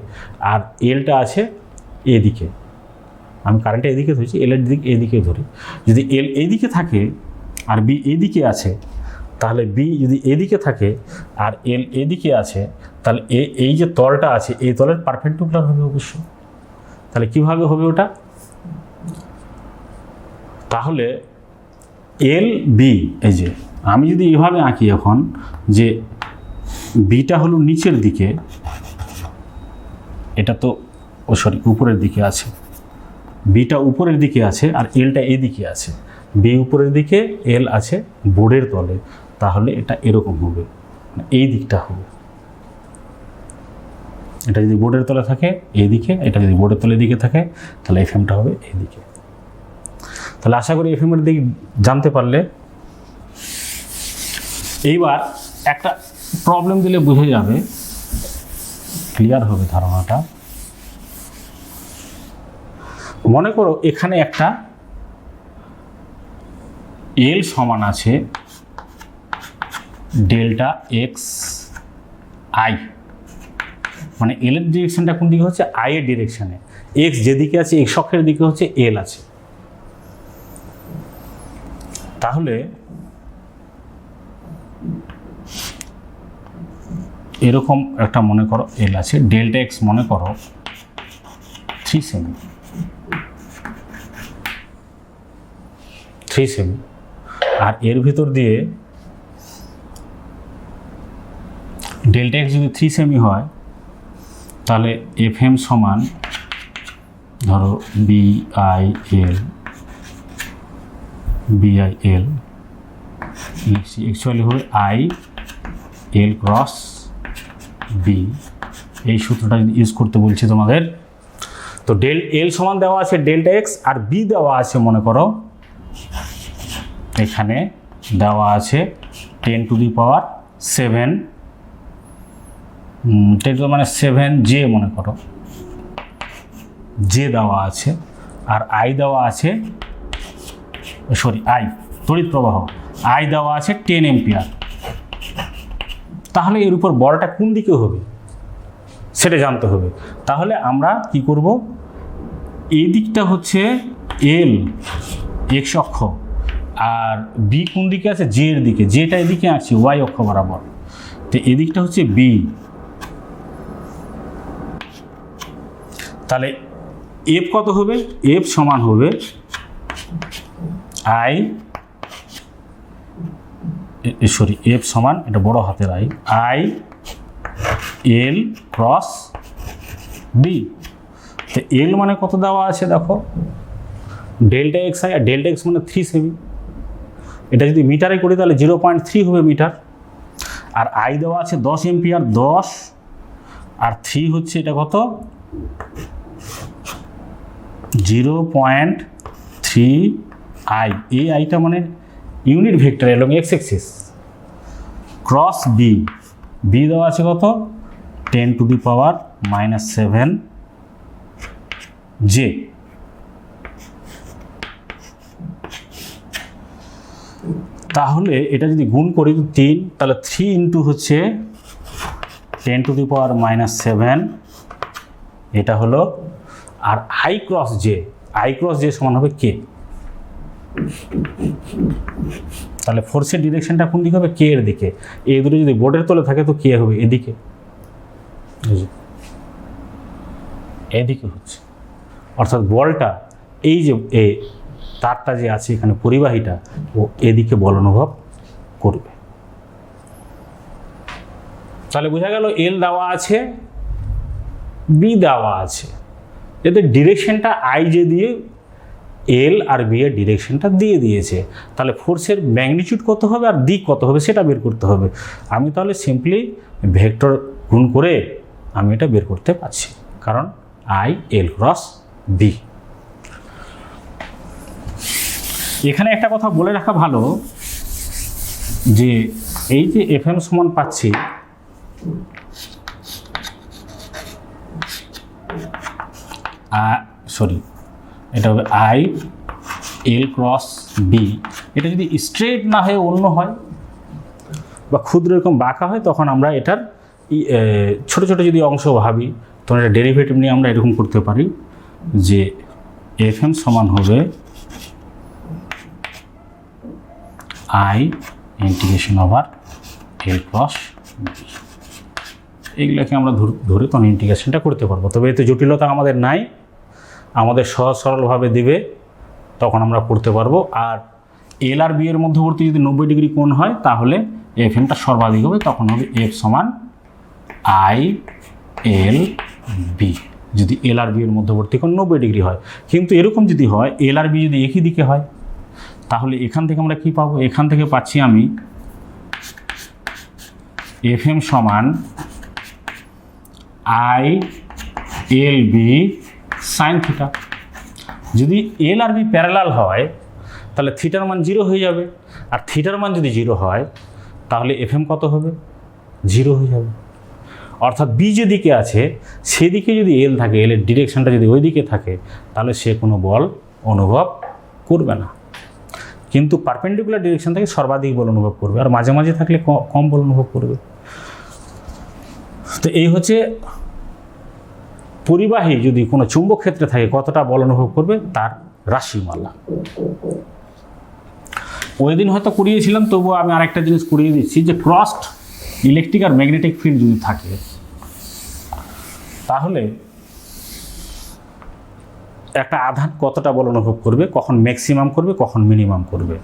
আর Lটা আছে এদিকে। আমি কারেন্টটা এদিকে ধরছি, L এর দিক এদিকে ধরি। যদি L এইদিকে থাকে আর B এইদিকে আছে, তাহলে B যদি এদিকে থাকে আর L এদিকে আছে, তাহলে এই যে তলটা আছে এই তলের পারপেন্ডিকুলার হবে অবশ্যই। তাহলে কিভাবে হবে ওটা? তাহলে L B, এই যে আমি যদি এইভাবে আঁকি এখন, যে বিটা হলো নিচের দিকে, এটা তো উপরের দিকে আছে, বিটা উপরের দিকে আছে আর এলটা এদিকে আছে, বি উপরের দিকে, এল আছে বোর্ডের তলে, তাহলে এটা এরকম হবে, এই দিকটা হবে। এটা যদি বোর্ডের তলে থাকে এইদিকে, এটা যদি বোর্ডের তলে দিকে থাকে তাহলে এফএমটা হবে এইদিকে। তাহলে আশা করি এফএম এর দিক জানতে পারলে। এইবার একটা প্রবলেম দিলে বুঝে যাবে, ক্লিয়ার হবে ধারণাটা। মনে করো এখানে একটা এল সমান আছে ডেল্টা এক্স আই, মানে এল এর ডিরেকশনটা কোন দিকে হচ্ছে? আই এর ডিরেকশনে। এক্স যেদিকে আছে এক্স অক্ষের দিকে হচ্ছে এল আছে। তাহলে এরকম একটা মনে করো এল আছে, ডেল্টা এক্স মনে করো 3 সেমি, আর এর ভিতর দিয়ে ডেল্টা এক্স যদি 3 সেমি হয়, তাহলে এফ এম সমান ধরো বিআইএল অ্যাকচুয়ালি হবে আই এল ক্রস বি। এই সূত্রটা যদি ইউজ করতে বলছি তোমাদের, তো ডেল এল সমান দেওয়া আছে ডেল্টা এক্স, আর বি দেওয়া আছে মনে করো এখানে দেওয়া আছে 10⁻7, 10⁻7 জে মনে করো, জে দেওয়া আছে, আর আই দেওয়া আছে আই তড়িৎ প্রবাহ, আই দেওয়া আছে 10 এম্পিয়ার। তাহলে এর উপর বলটা কোন দিকে হবে সেটা জানতে হবে। তাহলে আমরা কি করব, এই দিকটা হচ্ছে এল এক্স অক্ষ, আর বি কোন দিকে আছে? জে এর দিকে, যেটা এদিকে আছে ওয়াই অক্ষ বরাবর, তো এদিকটা হচ্ছে বি। তাহলে এফ কত হবে? এফ সমান হবে আই এফ সমান, এটা বড় হাতের আই এল ক্রস বি। তো এল মানে কত দেওয়া আছে দেখো, ডেল্টা এক্স আই, আর ডেল্টা এক্স মানে 3 সেমি। এটা যদি মিটারে করি তাহলে 0.3 হবে মিটার। আর আই দেওয়া আছে 10 এম্পিয়ার, 10 আর 3 হচ্ছে এটা কত 0.3 i, এই আইটা মানে ইউনিট ভেক্টর এবং X axis cross B, B দেওয়া আছে কত 10⁻⁻7 জে। তাহলে এটা যদি গুণ করি 3, তাহলে 3 ইন্টু হচ্ছে 10⁻⁻7 এটা হলো, আর আই ক্রস জে সমান হবে কে। তাহলে ফোর্সের ডিরেকশনটা কোন দিকে হবে, কে এর দিকে। এই দুটো যদি বোর্ডের তলে থাকে তো কে হবে এদিকে, এদিকে হচ্ছে। অর্থাৎ বলটা এই যে তারটা যে আছে এখানে পরিবাহীটা, ও এদিকে বল অনুভব করবে। তাহলে বোঝা গেল এল দেওয়া আছে, বি দেওয়া আছে, এদের ডিরেকশনটা আই যে দিয়ে এল আর বি এর ডিরেকশনটা দিয়ে দিয়েছে। তাহলে ফোর্সের ম্যাগনিটিউড কত হবে আর দিক কত হবে সেটা বের করতে হবে। আমি তাহলে সিম্পলি ভেক্টর গুণ করে আমি এটা বের করতে পারছি, কারণ আই এল ক্রস বি। এখানে একটা কথা বলে রাখা ভালো যে এই যে এফএম সমান পাচ্ছি, এটা হবে আই এল ক্রস বি। এটা যদি স্ট্রেট না হয়ে অন্য হয় বা ক্ষুদ্র এরকম বাঁকা হয়, তখন আমরা এটার ছোট ছোট যদি অংশ ভাবি, তখন এটা ডেরিভেটিভ নিয়ে আমরা এরকম করতে পারি যে এফএম সমান হবে I integration over L cross B. এইগুলোকে আমরা ধরে তখন ইন্টিগ্রেশনটা করতে পারবো। তবে এতে জটিলতা আমাদের নাই, আমাদের সহজ সরলভাবে দিবে, তখন আমরা করতে পারবো। আর এল আর বি এর মধ্যবর্তী যদি 90 ডিগ্রি কোণ হয়, তাহলে এফ এমটা সর্বাধিক হবে, তখন হবে এফ সমান আই এল বি, যদি এল আর বি এর মধ্যবর্তী কোণ 90 ডিগ্রি হয়। কিন্তু এরকম যদি হয় এল আর বি যদি একই দিকে হয়, তাহলে এখান থেকে আমরা কি পাবো, এখান থেকে পাচ্ছি আমি এফ এম সমান I L B sine theta. যদি এল আর বি প্যারালাল হয় তাহলে থিটার মান 0 হয়ে যাবে, আর থিটার মান যদি 0 হয় তাহলে এফ এম কত হবে 0 হয়ে যাবে। অর্থাৎ বি যেদিকে আছে সেদিকে যদি এল থাকে, এলের ডিরেকশনটা যদি ওই দিকে থাকে, তাহলে সে কোনো বল অনুভব করবে না। কিন্তু পারপেন্ডিকুলার ডিরেকশন থেকে সর্বাধিক বল অনুভব করবে, আর মাঝে মাঝে থাকলে কম বল অনুভব করবে। তো এই হচ্ছে পরিবাহী যদি কোনো চুম্বক ক্ষেত্রে থাকে কতটা বল অনুভব করবে তার রাশিমালা। ওই দিন হয়তো করিয়েছিলাম, তবুও আমি আরেকটা জিনিস করিয়ে দিচ্ছি যে ক্রসড ইলেকট্রিক আর ম্যাগনেটিক ফিল্ড যদি থাকে, তাহলে একটা আধান কতটা বল অনুভব করবে, কখন ম্যাক্সিমাম করবে, কখন মিনিমাম করবে।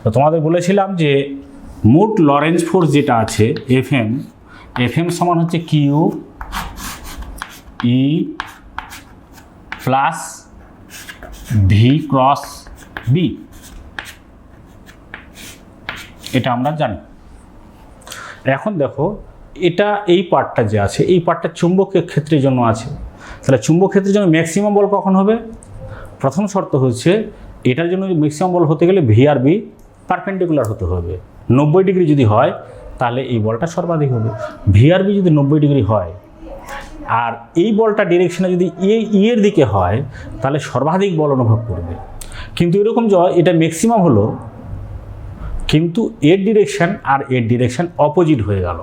তো তোমাদের বলেছিলাম যে মোট লরেন্জ ফোর্স যেটা আছে এফ এম সমান হচ্ছে Q E plus V cross B, এটা আমরা জানি। এখন দেখো এটা এই পার্টটা যে আছে, এই পার্টটা চুম্বকের ক্ষেত্রের জন্য আছে। তাহলে চুম্বক ক্ষেত্রের জন্য ম্যাক্সিমাম বল কখন হবে, প্রথম শর্ত হচ্ছে এটার জন্য ম্যাক্সিমাম বল হতে গেলে ভি আর বি পারপেন্ডিকুলার হতে হবে। 90 ডিগ্রি যদি হয় তাহলে এই বলটা সর্বাধিক হবে। ভি আর বি যদি 90 ডিগ্রি হয় আর এই বলটা ডিরেকশনে যদি এর দিকে হয়, তাহলে সর্বাধিক বল অনুভব করবে। কিন্তু এরকম যে এটা ম্যাক্সিমাম হলো, কিন্তু এর ডিরেকশন আর এর ডিরেকশন অপোজিট হয়ে গেল,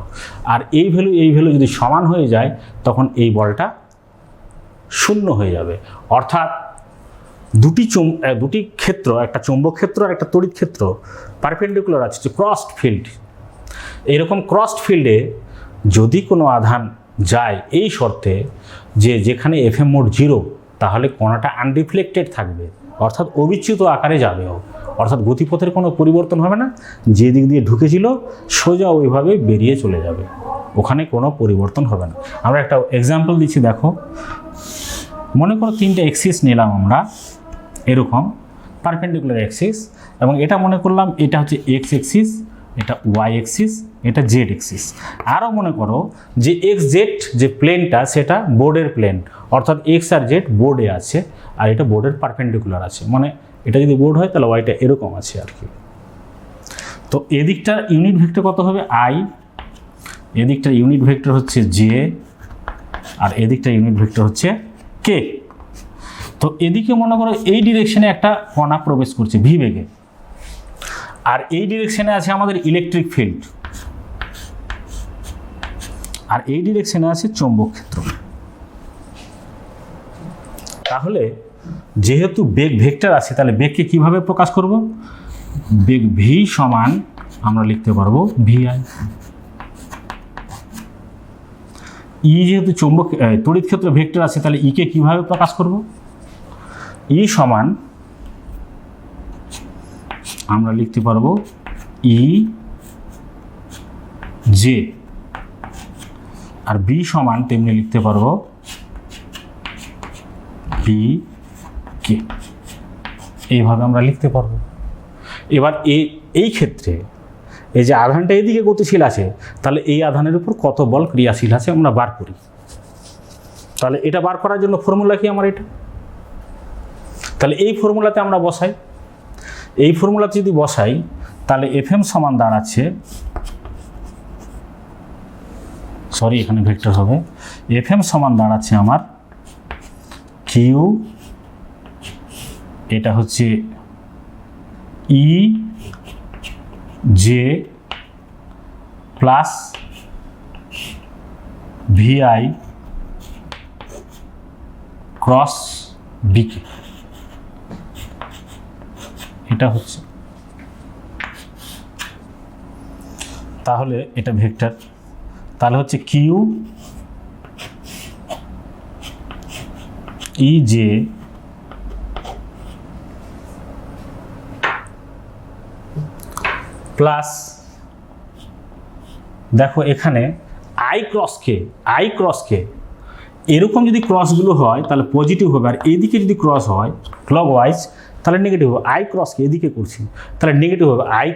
আর এই ভ্যালু যদি সমান হয়ে যায়, তখন এই বলটা শূন্য হয়ে যাবে। অর্থাৎ দুটি ক্ষেত্র, একটা চৌম্বক ক্ষেত্র আর একটা তড়িৎ ক্ষেত্র পারপেন্ডিকুলার আছে, ক্রসড ফিল্ড। এইরকম ক্রসড ফিল্ডে যদি কোনো আধান যায় এই শর্তে যে যেখানে এফ এম মোট 0, তাহলে কোণাটা আনরিফ্লেক্টেড থাকবে, অর্থাৎ অবিচ্যুত আকারে যাবেও, অর্থাৎ গতিপথের কোনো পরিবর্তন হবে না। যে দিক দিয়ে ঢুকেছিল সোজা ওইভাবে বেরিয়ে চলে যাবে, ওখানে কোনো পরিবর্তন হবে না। আমরা একটা এক্সাম্পল দিচ্ছি, দেখো মনে করো 3টে এক্সিস নিলাম আমরা, এরকম পারপেন্ডিকুলার এক্সিস, এবং এটা মনে করলাম এটা হচ্ছে এক্স এক্সিস, এটা ওয়াই এক্সিস, এটা জেড এক্সিস। আরও মনে করো যে এক্স জেড যে প্লেনটা সেটা বোর্ডের প্লেন, অর্থাৎ এক্স আর জেড বোর্ডে আছে আর এটা বোর্ডের পারপেন্ডিকুলার আছে, মানে এটা যদি বোর্ড হয় তাহলে ওয়াইটা এরকম আছে আর কি। তো এদিকটার ইউনিট ভেক্টর কত হবে আই, এদিকটার ইউনিট ভেক্টর হচ্ছে জে, আর এদিকটার ইউনিট ভেক্টর হচ্ছে কে। তো এদিকে মনে করো এই ডিরেকশনে একটা কণা প্রবেশ করছে ভি বেগে, আর এই ডিরেকশনে আছে আমাদের ইলেকট্রিক ফিল্ড, আর এই ডিরেকশনে আছে চৌম্বক ক্ষেত্র। তাহলে যেহেতু বেগ ভেক্টর আছে তাহলে বেগকে কিভাবে প্রকাশ করব? বেগ ভি সমান আমরা লিখতে পারবো ভিআই। ই যেহেতু চৌম্বক তড়িৎ ক্ষেত্র ভেক্টর আছে তাহলে ই কে কিভাবে প্রকাশ করব? ই সমান আমরা লিখতে পারবো ই জে, আর বি সমান তেমনি লিখতে পারবো বি কে, এইভাবে আমরা লিখতে পারবো। এবার এই ক্ষেত্রে এই যে আধানটা এদিকে গতিশীল আছে তাহলে এই আধানের উপর কত বল ক্রিয়াশীল আছে আমরা বার করি। তাহলে এটা বার করার জন্য ফর্মুলা কি আমার এটা, তাহলে এই ফর্মুলাতে আমরা বসাই। এই ফর্মুলাতে যদি বসাই তাহলে এফএম সমান দাঁড়াচ্ছে, সরি এখানে ভেক্টর হবে, এফএম সমান দাঁড়াচ্ছে আমার কিউ, এটা হচ্ছে E J plus VI cross BK, এটা হচ্ছে। তাহলে এটা ভেক্টর, তাহলে হচ্ছে কিউ ই জে প্লাস, দেখো এখানে আই ক্রস কে এরকম যদি ক্রসগুলো হয় তাহলে পজিটিভ হবে, আর এদিকে যদি ক্রস হয় ক্লকওয়াইজ তাহলে নেগেটিভ হবে। আই ক্রস কে এদিকে করছি তাহলে নেগেটিভ হবে। I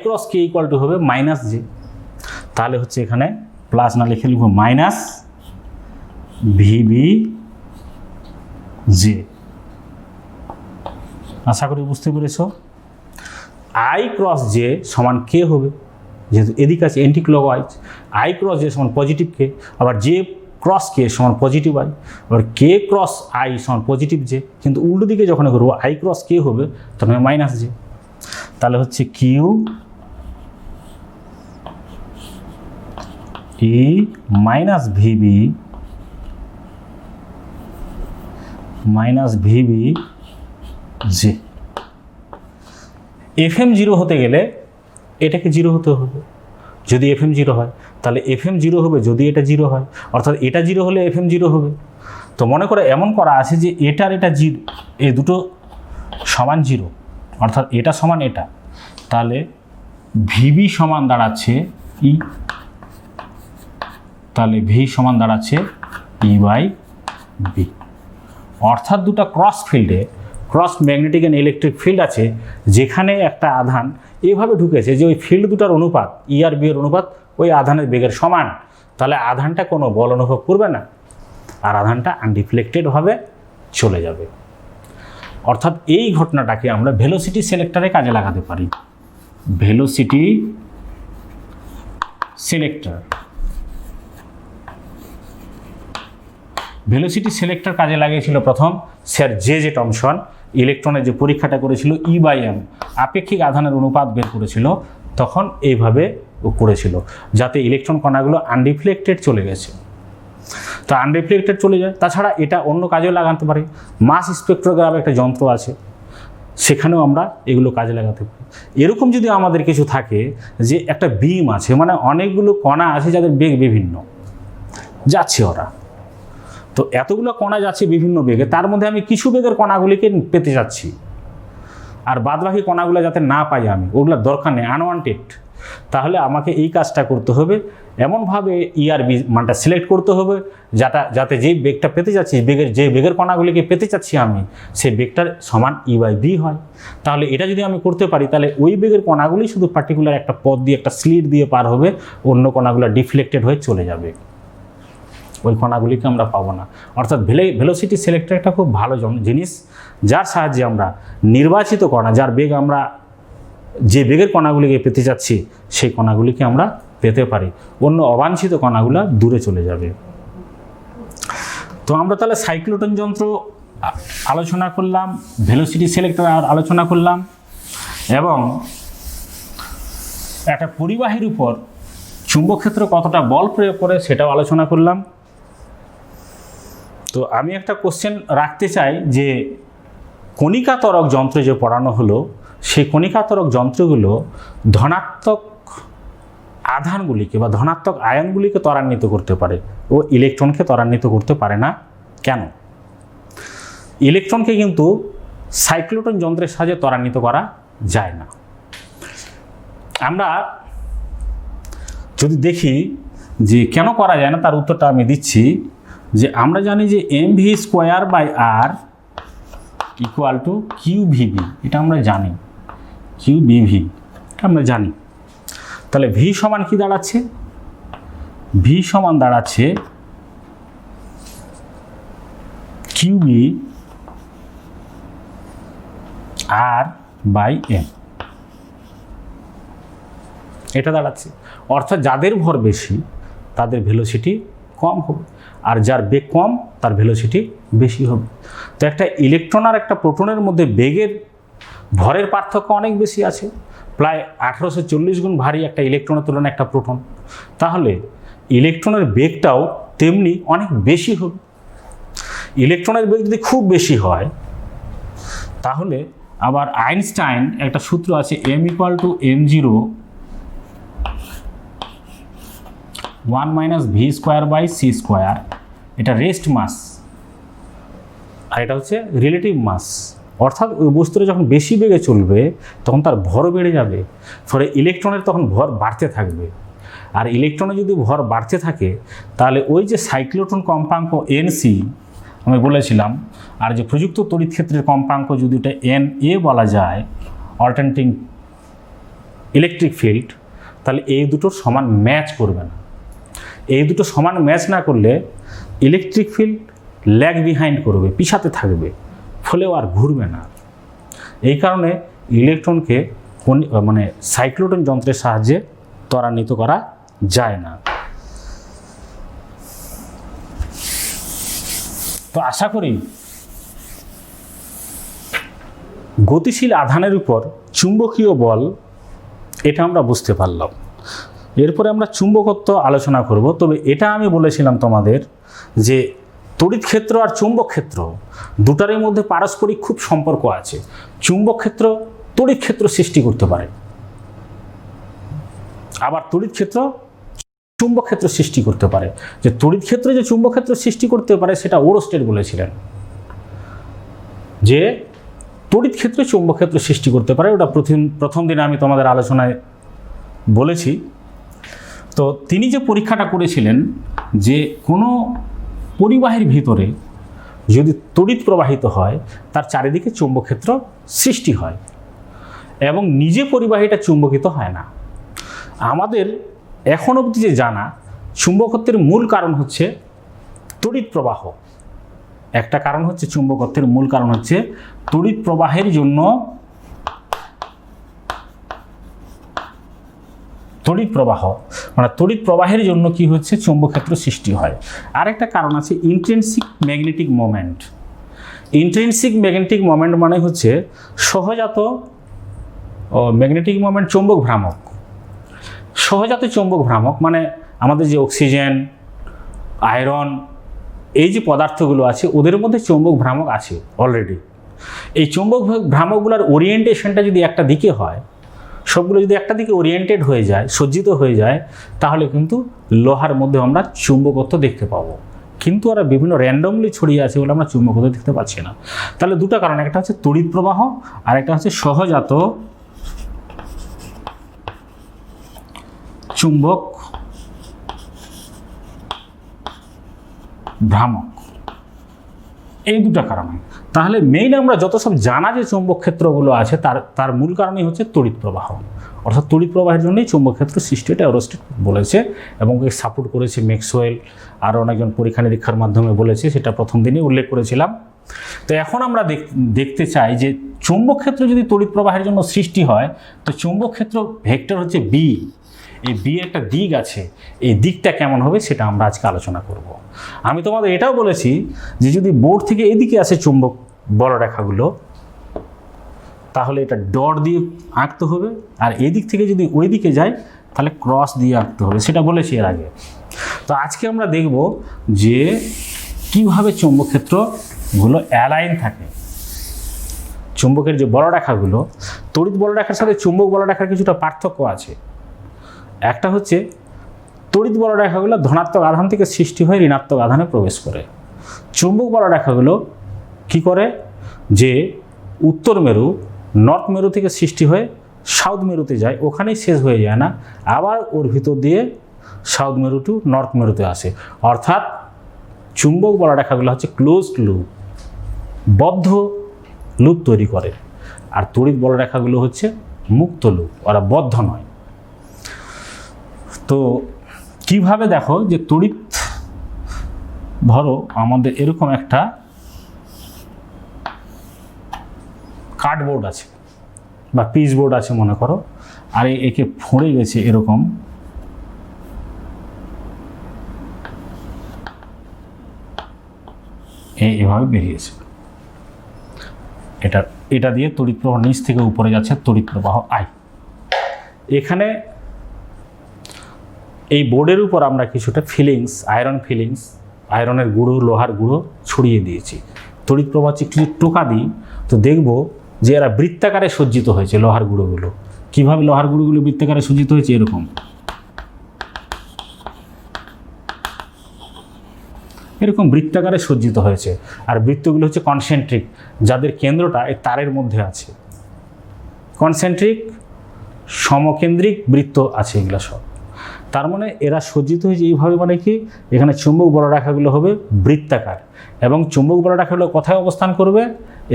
cross K equal to হবে মাইনাস জে, তাহলে হচ্ছে এখানে প্লাস না লিখে লিখবো মাইনাস ভিবি জে। আশা করি বুঝতে পেরেছো। আই ক্রস জে সমান কে হবে, যেহেতু এদিকে আছে anti clockwise, I cross J সমান পজিটিভ কে, আবার জে ক্রস কে সমান পজিটিভ আই, আবার কে ক্রস আই সমান পজিটিভ জে, কিন্তু উল্টো দিকে যখন করবো আই ক্রস কে হবে তখন মাইনাস জে। তাহলে হচ্ছে Q E minus VB J. FM zero হতে গেলে এটাকে জিরো হতে হবে, যদি এফএম জিরো হয় তাহলে এফএম জিরো হবে যদি এটা জিরো হয়, অর্থাৎ এটা জিরো হলে এফএম জিরো হবে। তো মনে করো এমন করা আছে যে এটা আর এটা জিরো, এই দুটো সমান জিরো, অর্থাৎ এটা সমান এটা, তাহলে ভিবি সমান দাঁড়াচ্ছে ই, তাহলে ভি সমান দাঁড়াচ্ছে ই বাই বি। অর্থাৎ দুটো ক্রস ফিল্ডে cross magnetic and electric field আছে, যেখানে একটা আধান এভাবে ঢুকেছে যে ওই ফিল্ড দুটার অনুপাত ই আর বি এর অনুপাত ওই আধানের বেগের সমান, তাহলে আধানটা কোনো বল অনুভব করবে না আর আধানটা আনডিফ্লেক্টেডভাবে চলে যাবে। অর্থাৎ এই ঘটনাটাকে আমরা ভেলোসিটি সিলেক্টরে কাজে লাগাতে পারি। ভেলোসিটি সিলেক্টর কাজে লাগিয়েছিল প্রথম স্যার জে টমসন, ইলেকট্রনের যে পরীক্ষাটা করেছিল ই বাই এম আপেক্ষিক আধানের অনুপাত বের করেছিল, তখন এইভাবে করেছিল যাতে ইলেকট্রন কণাগুলো আনডিফ্লেক্টেড চলে গেছে। তো আনরিফ্লেক্টেড চলে যায়। তাছাড়া এটা অন্য কাজেও লাগাতে পারি, মাস স্পেকট্রোগ্রাফ একটা যন্ত্র আছে, সেখানেও আমরা এগুলো কাজে লাগাতে পারি। এরকম যদি আমাদের কিছু থাকে যে একটা বিম আছে, মানে অনেকগুলো কণা আছে যাদের বেগ বিভিন্ন যাচ্ছে ওরা, তো এতগুলো কণা যাচ্ছে বিভিন্ন বেগে, তার মধ্যে আমি কিছু বেগের কণাগুলিকে পেতে যাচ্ছি আর বাদবাকি কণাগুলো যাতে না পাই আমি, ওগুলোর দরকার নেই, আনওয়ান্টেড, তাহলে আমাকে এই কাজটা করতে হবে, এমনভাবে ইআরবি মানটা সিলেক্ট করতে হবে যাতে যেই বেগটা পেতে যাচ্ছি, যে বেগের কণাগুলিকে পেতে চাচ্ছি আমি, সেই বেগটার সমান E/B হয়। তাহলে এটা যদি আমি করতে পারি, তাহলে ওই বেগের কণাগুলি শুধু পার্টিকুলার একটা পথ দিয়ে, একটা স্লিট দিয়ে পার হবে, অন্য কণাগুলো ডিফ্লেক্টেড হয়ে চলে যাবে, ওই কণাগুলিকে আমরা পাবো না। অর্থাৎ ভেলোসিটি সিলেক্টর একটা খুব ভালো জিনিস, যার সাহায্যে আমরা নির্বাচিত কণা, যার বেগ আমরা যে বেগের কণাগুলিকে পেতে যাচ্ছি সেই কণাগুলিকে আমরা পেতে পারি, অন্য অবাঞ্ছিত কণাগুলো দূরে চলে যাবে। তো আমরা তাহলে সাইক্লোটন যন্ত্র আলোচনা করলাম, ভেলোসিটি সিলেক্টর আলোচনা করলাম, এবং একটা পরিবাহীর উপর চুম্বক ক্ষেত্র কতটা বল প্রয়োগ করে সেটাও আলোচনা করলাম। তো আমি একটা কোশ্চেন রাখতে চাই যে কণিকা ত্বরক যন্ত্র যে পড়ানো হলো, সেই কণিকা ত্বরক যন্ত্রগুলো ধনাত্মক আধানগুলিকে বা ধনাত্মক আয়নগুলিকে ত্বরান্বিত করতে পারে ও ইলেকট্রনকে ত্বরান্বিত করতে পারে না কেন? ইলেকট্রনকে কিন্তু সাইক্লোটন যন্ত্রের সাহায্যে ত্বরান্বিত করা যায় না। আমরা যদি দেখি যে কেন করা যায় না, তার উত্তরটা আমি দিচ্ছি যে আমরা জানি যে mv²/r = qvb, এটা আমরা জানি, qbv এটা আমরা জানি। তাহলে v সমান কি দাঁড়াচ্ছে? v সমান দাঁড়াচ্ছে qb r/m, এটা দাঁড়াচ্ছে। অর্থাৎ যাদের ভর বেশি তাদের ভেলোসিটি কম হবে, আর যার বেগ কম তার ভেলোসিটি বেশি হবে। তো একটা ইলেকট্রন আর একটা প্রোটনের মধ্যে বেগের ভরের পার্থক্য অনেক বেশি আছে, প্রায় 1840 গুণ ভারী একটা ইলেকট্রনের তুলনায় একটা প্রোটন। তাহলে ইলেকট্রনের বেগটাও তেমনি অনেক বেশি হবে। ইলেকট্রনের বেগ যদি খুব বেশি হয়, তাহলে আবার আইনস্টাইন একটা সূত্র আছে m = m0 1 - v²/c², এটা রেস্ট মাস আর এটা হচ্ছে রিলেটিভ মাস। অর্থাৎ ওই বস্তুটা যখন বেশি বেগে চলবে তখন তার ভরও বেড়ে যাবে, ফলে ইলেকট্রনের তখন ভর বাড়তে থাকবে। আর ইলেকট্রনের যদি ভর বাড়তে থাকে তাহলে ওই যে সাইক্লোটন কম্পাঙ্ক Nc আমি বলেছিলাম, আর যে প্রযুক্ত তড়িৎ ক্ষেত্রের কম্পাঙ্ক যদি এটা Na বলা যায়, অল্টারনেটিং ইলেকট্রিক ফিল্ড, তাহলে এই দুটোর সমান ম্যাচ করবে না। এই দুটো সমান ম্যাচ না করলে ইলেকট্রিক ফিল্ড ল্যাগ বিহাইন্ড করবে, পিছাতে থাকবে, ফলেও আর ঘুরবে না। এই কারণে ইলেকট্রনকে সাইক্লোটন যন্ত্রের সাহায্যে ত্বরান্বিত করা যায় না। তো আশা করি গতিশীল আধানের উপর চুম্বকীয় বল এটা আমরা বুঝতে পারলাম। এরপরে আমরা চুম্বকত্ব আলোচনা করব। তবে এটা আমি বলেছিলাম তোমাদের যে তড়িৎ ক্ষেত্র আর চুম্বক ক্ষেত্র দুটারের মধ্যে পারস্পরিক খুব সম্পর্ক আছে। চুম্বক ক্ষেত্র তড়িৎ ক্ষেত্র সৃষ্টি করতে পারে, আবার তড়িৎ ক্ষেত্র চুম্বক ক্ষেত্র সৃষ্টি করতে পারে। যে তড়িৎ ক্ষেত্র যে চুম্বক ক্ষেত্র সৃষ্টি করতে পারে সেটা ওরস্টেড বলেছিলেন, যে তড়িৎ ক্ষেত্র চুম্বক ক্ষেত্র সৃষ্টি করতে পারে। ওটা প্রথম দিনে আমি তোমাদের আলোচনায় বলেছি। তো তিনি যে পরীক্ষাটা করেছিলেন যে কোনো পরিবাহীর ভিতরে যদি তড়িৎ প্রবাহিত হয় তার চারিদিকে চুম্বক ক্ষেত্র সৃষ্টি হয় এবং নিজে পরিবাহীটা চুম্বকিত হয় না। আমাদের এখন অবধি যে জানা চুম্বকত্বের মূল কারণ হচ্ছে তড়িৎ প্রবাহ। একটা কারণ হচ্ছে চুম্বকত্বের মূল কারণ হচ্ছে তড়িৎ প্রবাহের জন্য তড়িৎ প্রবাহ, মানে তড়িৎ প্রবাহের জন্য কি হচ্ছে চুম্বক ক্ষেত্র সৃষ্টি হয়। আরেকটা কারণ আছে intrinsic magnetic moment. Intrinsic magnetic moment মানে হচ্ছে সহজাত ম্যাগনেটিক মোমেন্ট, চৌম্বক ভ্রামক। সহজাত চৌম্বক ভ্রামক মানে আমাদের যে অক্সিজেন, আয়রন, এই যে পদার্থগুলো আছে ওদের মধ্যে চৌম্বক ভ্রামক আছে অলরেডি। এই চৌম্বক ভ্রামকগুলোর ওরিয়েন্টেশনটা যদি একটা দিকে হয়, সবগুলো যদি একটা দিকে ওরিয়েন্টেড হয়ে যায়, সজ্জিত হয়ে যায়, তাহলে কিন্তু লোহার মধ্যে আমরা চুম্বকত্ব দেখতে পাবো। কিন্তু ওরা বিভিন্ন র্যান্ডমলি ছড়িয়ে আছে বলে আমরা চুম্বকত্ব দেখতে পাচ্ছি না। তাহলে দুটো কারণ, একটা হচ্ছে তড়িৎ প্রবাহ আর একটা হচ্ছে সহজাত চুম্বক ভ্রামক, এই দুটো কারণে। তাহলে মেইন আমরা যত সব জানা যে চৌম্বক ক্ষেত্রগুলো আছে তার মূল কারণই হচ্ছে তড়িৎ প্রবাহ, অর্থাৎ তড়িৎ প্রবাহের জন্যই চৌম্বক ক্ষেত্র সৃষ্টি, এটা অ্যারোস্টেট বলেছে এবং একে সাপোর্ট করেছে ম্যাক্সওয়েল, আরও অনেকজন পরীক্ষা নিরীক্ষার মাধ্যমে বলেছে, সেটা প্রথম দিনই উল্লেখ করেছিলাম। তো এখন আমরা দেখতে চাই যে চৌম্বক ক্ষেত্র যদি তড়িৎ প্রবাহের জন্য সৃষ্টি হয়, তো চৌম্বক ক্ষেত্র ভেক্টর হচ্ছে বি, এই বি একটা দিক আছে, এই দিকটা কেমন হবে সেটা আমরা আজকে আলোচনা করব। আমি তোমাদের এটাও বলেছি যে যদি বোর্ড থেকে এদিকে আসে চুম্বক বলরেখাগুলো, তাহলে এটা ডট দিয়ে আঁকতে হবে, আর এদিক থেকে যদি ওই দিকে যায় তাহলে ক্রস দিয়ে আঁকতে হবে, সেটা বলেছি এর আগে। তো আজকে আমরা দেখব যে কিভাবে চৌম্বক ক্ষেত্রগুলো অ্যালাইন থাকে। চুম্বকের যে বলরেখাগুলো, তড়িৎ বলরেখার সাথে চুম্বক বলরেখার কিছুটা পার্থক্য আছে। একটা হচ্ছে তড়িৎ বলরেখাগুলো ধনাত্মক আধান থেকে সৃষ্টি হয়ে ঋণাত্মক আধানে প্রবেশ করে। চুম্বক বলরেখাগুলো কি করে, যে উত্তর মেরু নর্থ মেরু থেকে সৃষ্টি হয়ে সাউথ মেরুতে যায়, ওখানেই শেষ হয়ে যায় না, আবার ওর ভিতর দিয়ে সাউথ মেরু টু নর্থ মেরুতে আসে। অর্থাৎ চুম্বক বলরেখাগুলো হচ্ছে ক্লোজড লুপ, বদ্ধ লুপ তৈরি করে, আর তড়িৎ বলরেখাগুলো হচ্ছে মুক্ত লুপ, ওরা বদ্ধ নয়। তো কিভাবে দেখো যে তড়িৎ, ধরো আমাদের এরকম একটা কার্ডবোর্ড আছে বা পিচ বোর্ড আছে মনে করো, আর একে ফোড়ে গেছে এরকম, এভাবে বেরিয়েছে, এটা দিয়ে তড়িৎ প্রবাহ নিচ থেকে উপরে যাচ্ছে, তড়িৎ প্রবাহ আই। এখানে এই বোর্ডের উপর আমরা কিছুটা ফিলিংস, আয়রনের গুঁড়ো, লোহার গুঁড়ো ছড়িয়ে দিয়েছি। তড়িৎ প্রবাহ একটু টোকা দিই তো দেখব যে এরা বৃত্তাকারে সজ্জিত হয়েছে। লোহার গুঁড়োগুলো কীভাবে, লোহার গুঁড়োগুলো বৃত্তাকারে সজ্জিত হয়েছে এরকম, এরকম বৃত্তাকারে সজ্জিত হয়েছে। আর বৃত্তগুলো হচ্ছে কনসেন্ট্রিক, যাদের কেন্দ্রটা এই তারের মধ্যে আছে। কনসেন্ট্রিক সমকেন্দ্রিক বৃত্ত আছে এগুলো সব। তার মানে এরা সজ্জিত হয়েছে এইভাবে, মানে কি এখানে চুম্বক বলরেখাগুলো হবে বৃত্তাকার, এবং চুম্বক বলরেখাগুলো কোথায় অবস্থান করবে,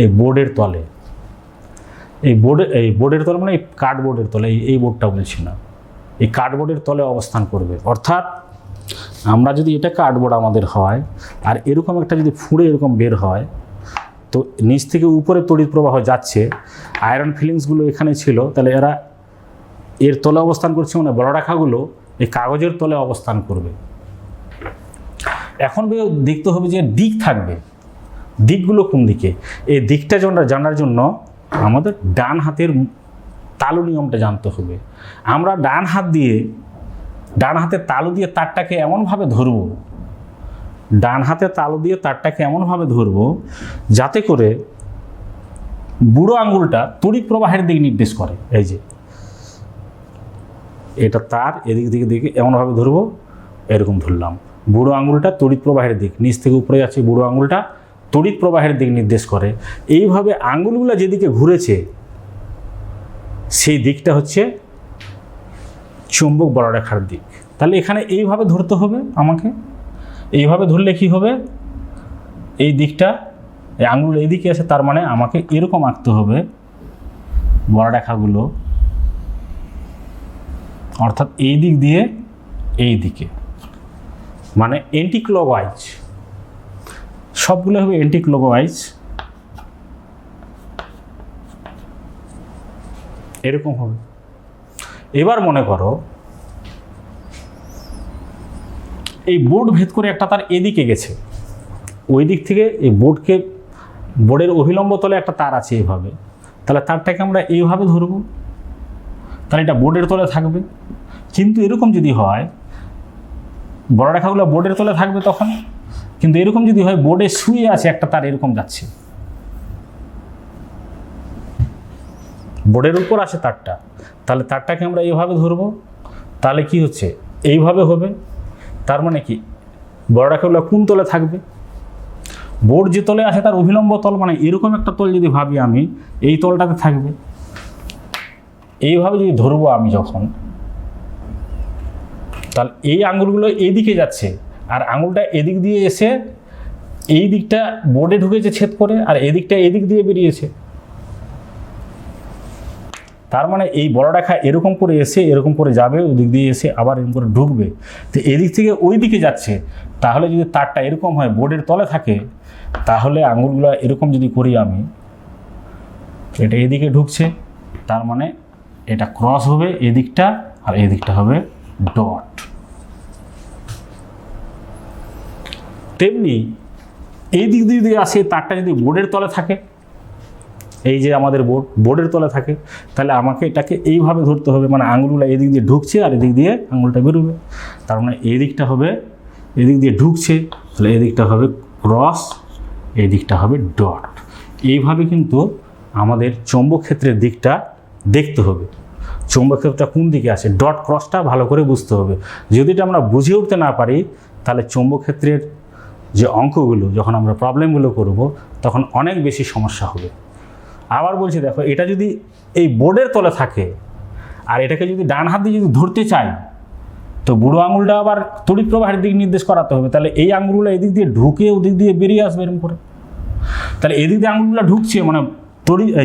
এই বোর্ডের তলে। এই বোর্ডের তলে মানে এই কার্ডবোর্ডের তলে, এই বোর্ডটা বলছি না, এই কার্ডবোর্ডের তলে অবস্থান করবে। অর্থাৎ আমরা যদি এটা কার্ডবোর্ড আমাদের হয়, আর এরকম একটা যদি ফুঁড়ে এরকম বের হয়, তো নিচ থেকে উপরে তড়িৎ প্রবাহ যাচ্ছে, আয়রন ফিলিংসগুলো এখানে ছিল, তাহলে এরা এর তলে অবস্থান করছে, মানে বলরেখাগুলো এই কাগজের তলে অবস্থান করবে। এখন দেখতে হবে যে দিক থাকবে, দিকগুলো কোন দিকে, এই দিকটা জানার জন্য আমাদের ডান হাতের তালু নিয়মটা জানতে হবে। আমরা ডান হাতের তালু দিয়ে তারটাকে এমনভাবে ধরবো, যাতে করে বুড়ো আঙুলটা তড়িৎ প্রবাহের দিকে নির্দেশ করে। এই যে এটা তার, এদিক দিকে এমনভাবে ধরবো, এরকম ধরলাম, বুড়ো আঙুলটা তড়িৎ প্রবাহের দিক, নিচ থেকে উপরে যাচ্ছে, বুড়ো আঙুলটা তড়িৎ প্রবাহের দিক নির্দেশ করে। এইভাবে আঙুলগুলো যেদিকে ঘুরেছে সেই দিকটা হচ্ছে চুম্বক বলরেখার দিক। তাহলে এখানে এইভাবে ধরতে হবে আমাকে, এইভাবে ধরলে কি হবে, এই দিকটা, এই আঙুল এইদিকে আছে, তার মানে আমাকে এরকম আঁকতে হবে বলরেখাগুলো, অর্থাৎ এই দিক দিয়ে এই দিকে, মানে এন্টিক্লকওয়াইজ, সবগুলো হবে এন্টিক্লকওয়াইজ, এরকম হবে। এবার মনে করো এই বোর্ড ভেদ করে একটা তার এদিকে গেছে, ওই দিক থেকে এই বোর্ডের অভিলম্ব তলে একটা তার আছে এইভাবে, তাহলে তারটাকে আমরা এইভাবে ধরবো, তাহলে এটা বোর্ডের তলে থাকবে। কিন্তু এরকম যদি হয়, বলরেখাগুলো বোর্ডের তলে থাকবে তখন, কিন্তু এরকম যদি হয় বোর্ডে শুয়ে আছে একটা তার, এরকম যাচ্ছে, বোর্ডের উপর আছে তারটা, তাহলে তারটাকে আমরা এইভাবে ধরবো, তাহলে কি হচ্ছে, এইভাবে হবে। তার মানে কি বলরেখাগুলো কোন তলে থাকবে, বোর্ড যে তলে আছে তার অভিলম্ব তল, মানে এরকম একটা তল যদি ভাবি আমি, এই তলটাতে থাকবে। এইভাবে যদি ধরবো আমি যখন, তাহলে এই আঙুলগুলো এই দিকে যাচ্ছে, আর আঙুলটা এদিক দিয়ে এসে এই দিকটা বোর্ডে ঢুকেছে ছেদ করে, আর এদিকটা এদিক দিয়ে বেরিয়েছে। তার মানে এই বড় রেখা এরকম করে এসে এরকম করে যাবে, ওদিক দিয়ে এসে আবার এরকম করে ঢুকবে। তো এদিক থেকে ওই দিকে যাচ্ছে, তাহলে যদি তারটা এরকম হয় বোর্ডের তলে থাকে, তাহলে আঙুলগুলো এরকম যদি করি আমি, এটা এদিকে ঢুকছে, তার মানে এটা ক্রস হবে এদিকটা, আর এদিকটা হবে ডট। তেমনি এই দিক দিয়ে যদি আসে, তারটা যদি বোর্ডের তলে থাকে, এই যে আমাদের বোর্ডের তলে থাকে, তাহলে আমাকে এটাকে এইভাবে ধরতে হবে, মানে আঙুলগুলো এদিক দিয়ে ঢুকছে আর এদিক দিয়ে আঙুলটা বেরোবে। তার মানে এই দিকটা হবে এদিক দিয়ে ঢুকছে, তাহলে এদিকটা হবে ক্রস, এই দিকটা হবে ডট। এইভাবে কিন্তু আমাদের চৌম্বক ক্ষেত্রের দিকটা দেখতে হবে, চৌম্বক ক্ষেত্রটা কোন দিকে আছে, ডট ক্রসটা ভালো করে বুঝতে হবে। যদি এটা আমরা বুঝে উঠতে না পারি, তাহলে চৌম্বক ক্ষেত্রের যে অঙ্কগুলো যখন আমরা প্রবলেমগুলো করব, তখন অনেক বেশি সমস্যা হবে। আবার বলছি, দেখো এটা যদি এই বোর্ডের তলে থাকে, আর এটাকে যদি ডান হাত দিয়ে যদি ধরতে চাই, তো বুড়ো আঙুলটা আবার তড়িৎ প্রবাহের দিক নির্দেশ করাতে হবে। তাহলে এই আঙুলগুলো এদিক দিয়ে ঢুকে ওদিক দিয়ে বেরিয়ে আসবে এরকম করে। তাহলে এদিক দিয়ে আঙুলগুলো ঢুকছে, মানে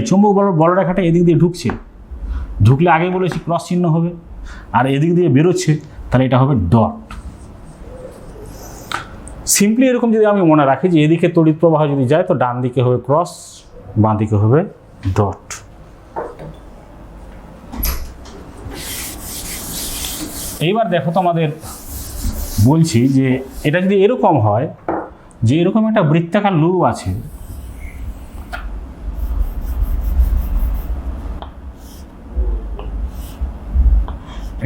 চৌম্বক বড় রেখাটা এদিক দিয়ে ঢুকছে, ঢুকলে আগে বলেছি ক্রস চিহ্ন হবে, আর এদিক দিয়ে বেরোচ্ছে, তাহলে এটা হবে ডট। সিম্পলি এরকম যদি আমি মনে রাখি যে এদিকে তড়িৎ প্রবাহ যদি যায়, তো ডান দিকে হবে ক্রস, বাঁ দিকে হবে ডট। এইবার দেখো তো আমাদের বলছি যে এটা যদি এরকম হয়, যে এরকম একটা বৃত্তাকার লুপ আছে,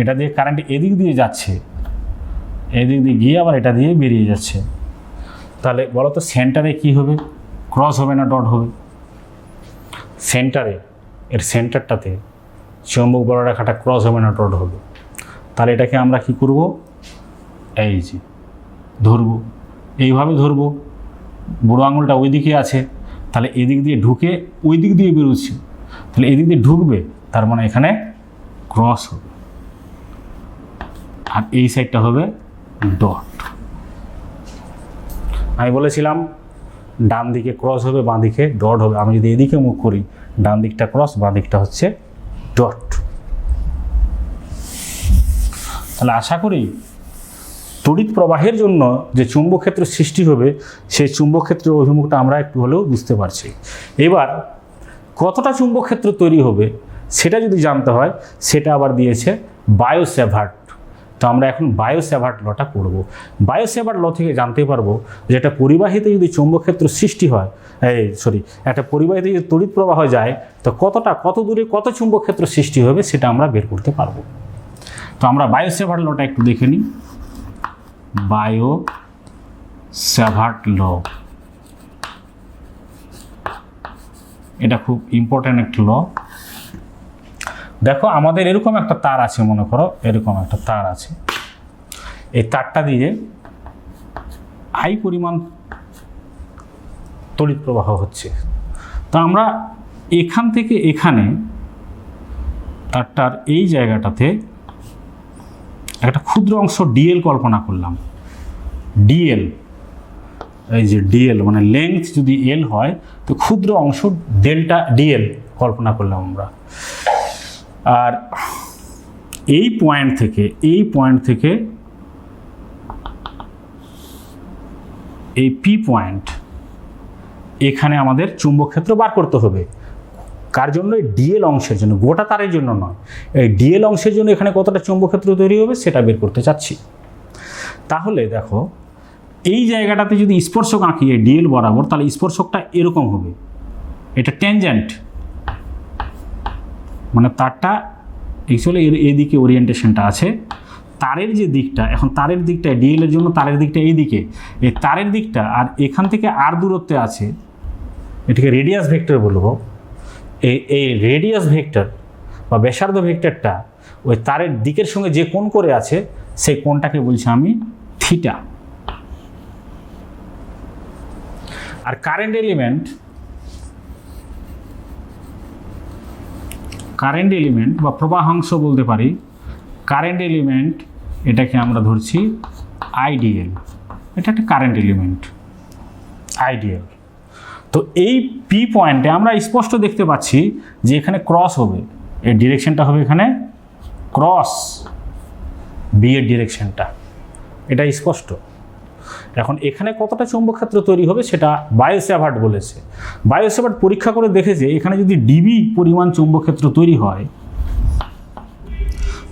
এটা দিয়ে কারেন্ট এদিক দিয়ে যাচ্ছে, এদিক দিয়ে গিয়ে আবার এটা দিয়ে বেরিয়ে যাচ্ছে, তাহলে বলো তো সেন্টারে কি হবে, ক্রস হবে না ডট হবে? সেন্টারে, এর সেন্টারটাতে চৌম্বক বড় রেখাটা ক্রস হবে না ডট হবে? তাহলে এটাকে আমরা কি করব, এই যে ধরবো, এইভাবে ধরবো, বুড়ো আঙুলটা ওই দিকে আছে, তাহলে এদিক দিয়ে ঢুকে ওই দিক দিয়ে বেরোচ্ছে, তাহলে এদিক দিয়ে ঢুকবে, তার মানে এখানে ক্রস হবে, আর এই সাইডটা হবে ডট। আমি বলেছিলাম ডান দিকে ক্রস হবে, বাঁ দিকে ডট হবে। আমি যদি এদিকে মুখ করি, ডান দিকটা ক্রস, বাঁ দিকটা হচ্ছে ডট। তাহলে আশা করি তড়িৎ প্রবাহের জন্য যে চুম্বক ক্ষেত্র সৃষ্টি হবে, সেই চুম্বক ক্ষেত্রের অভিমুখটা আমরা একটু হলেও বুঝতে পারছি। এবার কতটা চুম্বক ক্ষেত্র তৈরি হবে সেটা যদি জানতে হয়, সেটা আবার দিয়েছে বায়ো-স্যাভার্ট। তো আমরা এখন বায়ো-স্যাভার্ট লটা পড়ব। বায়ো-স্যাভার্ট ল থেকে জানতে পারবো যে একটা পরিবাহিতে যদি চৌম্বক ক্ষেত্র সৃষ্টি হয়, একটা পরিবাহিতে যদি তড়িৎ প্রবাহ যায়, তো কত দূরে কত চুম্বক ক্ষেত্র সৃষ্টি হবে সেটা আমরা বের করতে পারবো। তো আমরা বায়ো-স্যাভার্ট লটা একটু দেখে নিই। বায়ো-স্যাভার্ট ল, এটা খুব ইম্পর্ট্যান্ট একটা ল। দেখো আমাদের এরকম একটা তার আছে, মনে করো এরকম একটা তার আছে, এই তারটা দিয়ে আই পরিমাণ তড়িৎ প্রবাহ হচ্ছে। তো আমরা এখান থেকে এখানে তারটার এই জায়গাটাতে একটা ক্ষুদ্র অংশ ডিএল কল্পনা করলাম। ডিএল, এই যে ডিএল মানে লেন্থ যদি এল হয়, তো ক্ষুদ্র অংশ ডেল্টা ডিএল কল্পনা করলাম আমরা। আর এই পয়েন্ট থেকে এই পি পয়েন্ট, এখানে আমাদের চুম্বক ক্ষেত্র বার করতে হবে। কার জন্য? এই ডিএল অংশের জন্য, গোটা তারের জন্য নয়। এই ডিএল অংশের জন্য এখানে কতটা চুম্বক ক্ষেত্র তৈরি হবে সেটা বের করতে চাচ্ছি। তাহলে দেখো এই জায়গাটাতে যদি স্পর্শক আঁকি এই ডিএল বরাবর, তাহলে স্পর্শকটা এরকম হবে, এটা ট্যানজেন্ট, মানে তারটা অ্যাকচুয়ালি এইদিকে ওরিয়েন্টেশনটা আছে। তারের যে দিকটা, এখন তারের দিকটা ডিএল এর জন্য তারের দিকটা এই দিকে, এই তারের দিকটা আর এখান থেকে আর দূরত্বে আছে, এটাকে রেডিয়াস ভেক্টর বলবো। এই রেডিয়াস ভেক্টর বা ব্যাসার্ধ ভেক্টরটা ওই তারের দিকের সঙ্গে যে কোণ করে আছে, সেই কোণটাকে বলছি আমি থিটা। আর কারেন্ট এলিমেন্ট বা প্রবাহাংশ বলতে পারি, কারেন্ট এলিমেন্ট এটাকে আমরা ধরছি আইডিএল, এটা একটা কারেন্ট এলিমেন্ট আইডিএল। তো এই পি পয়েন্টে আমরা স্পষ্ট দেখতে পাচ্ছি যে এখানে ক্রস হবে, এর ডিরেকশনটা হবে এখানে ক্রস, বি এর ডিরেকশনটা, এটা স্পষ্ট। এখন এখানে কতটা চৌম্বক ক্ষেত্র তৈরি হবে সেটা বায়ো-স্যাভার্ট বলেছে। বায়ো-স্যাভার্ট পরীক্ষা করে দেখেছে এখানে যদি ডিবি পরিমাণ চৌম্বক ক্ষেত্র তৈরি হয়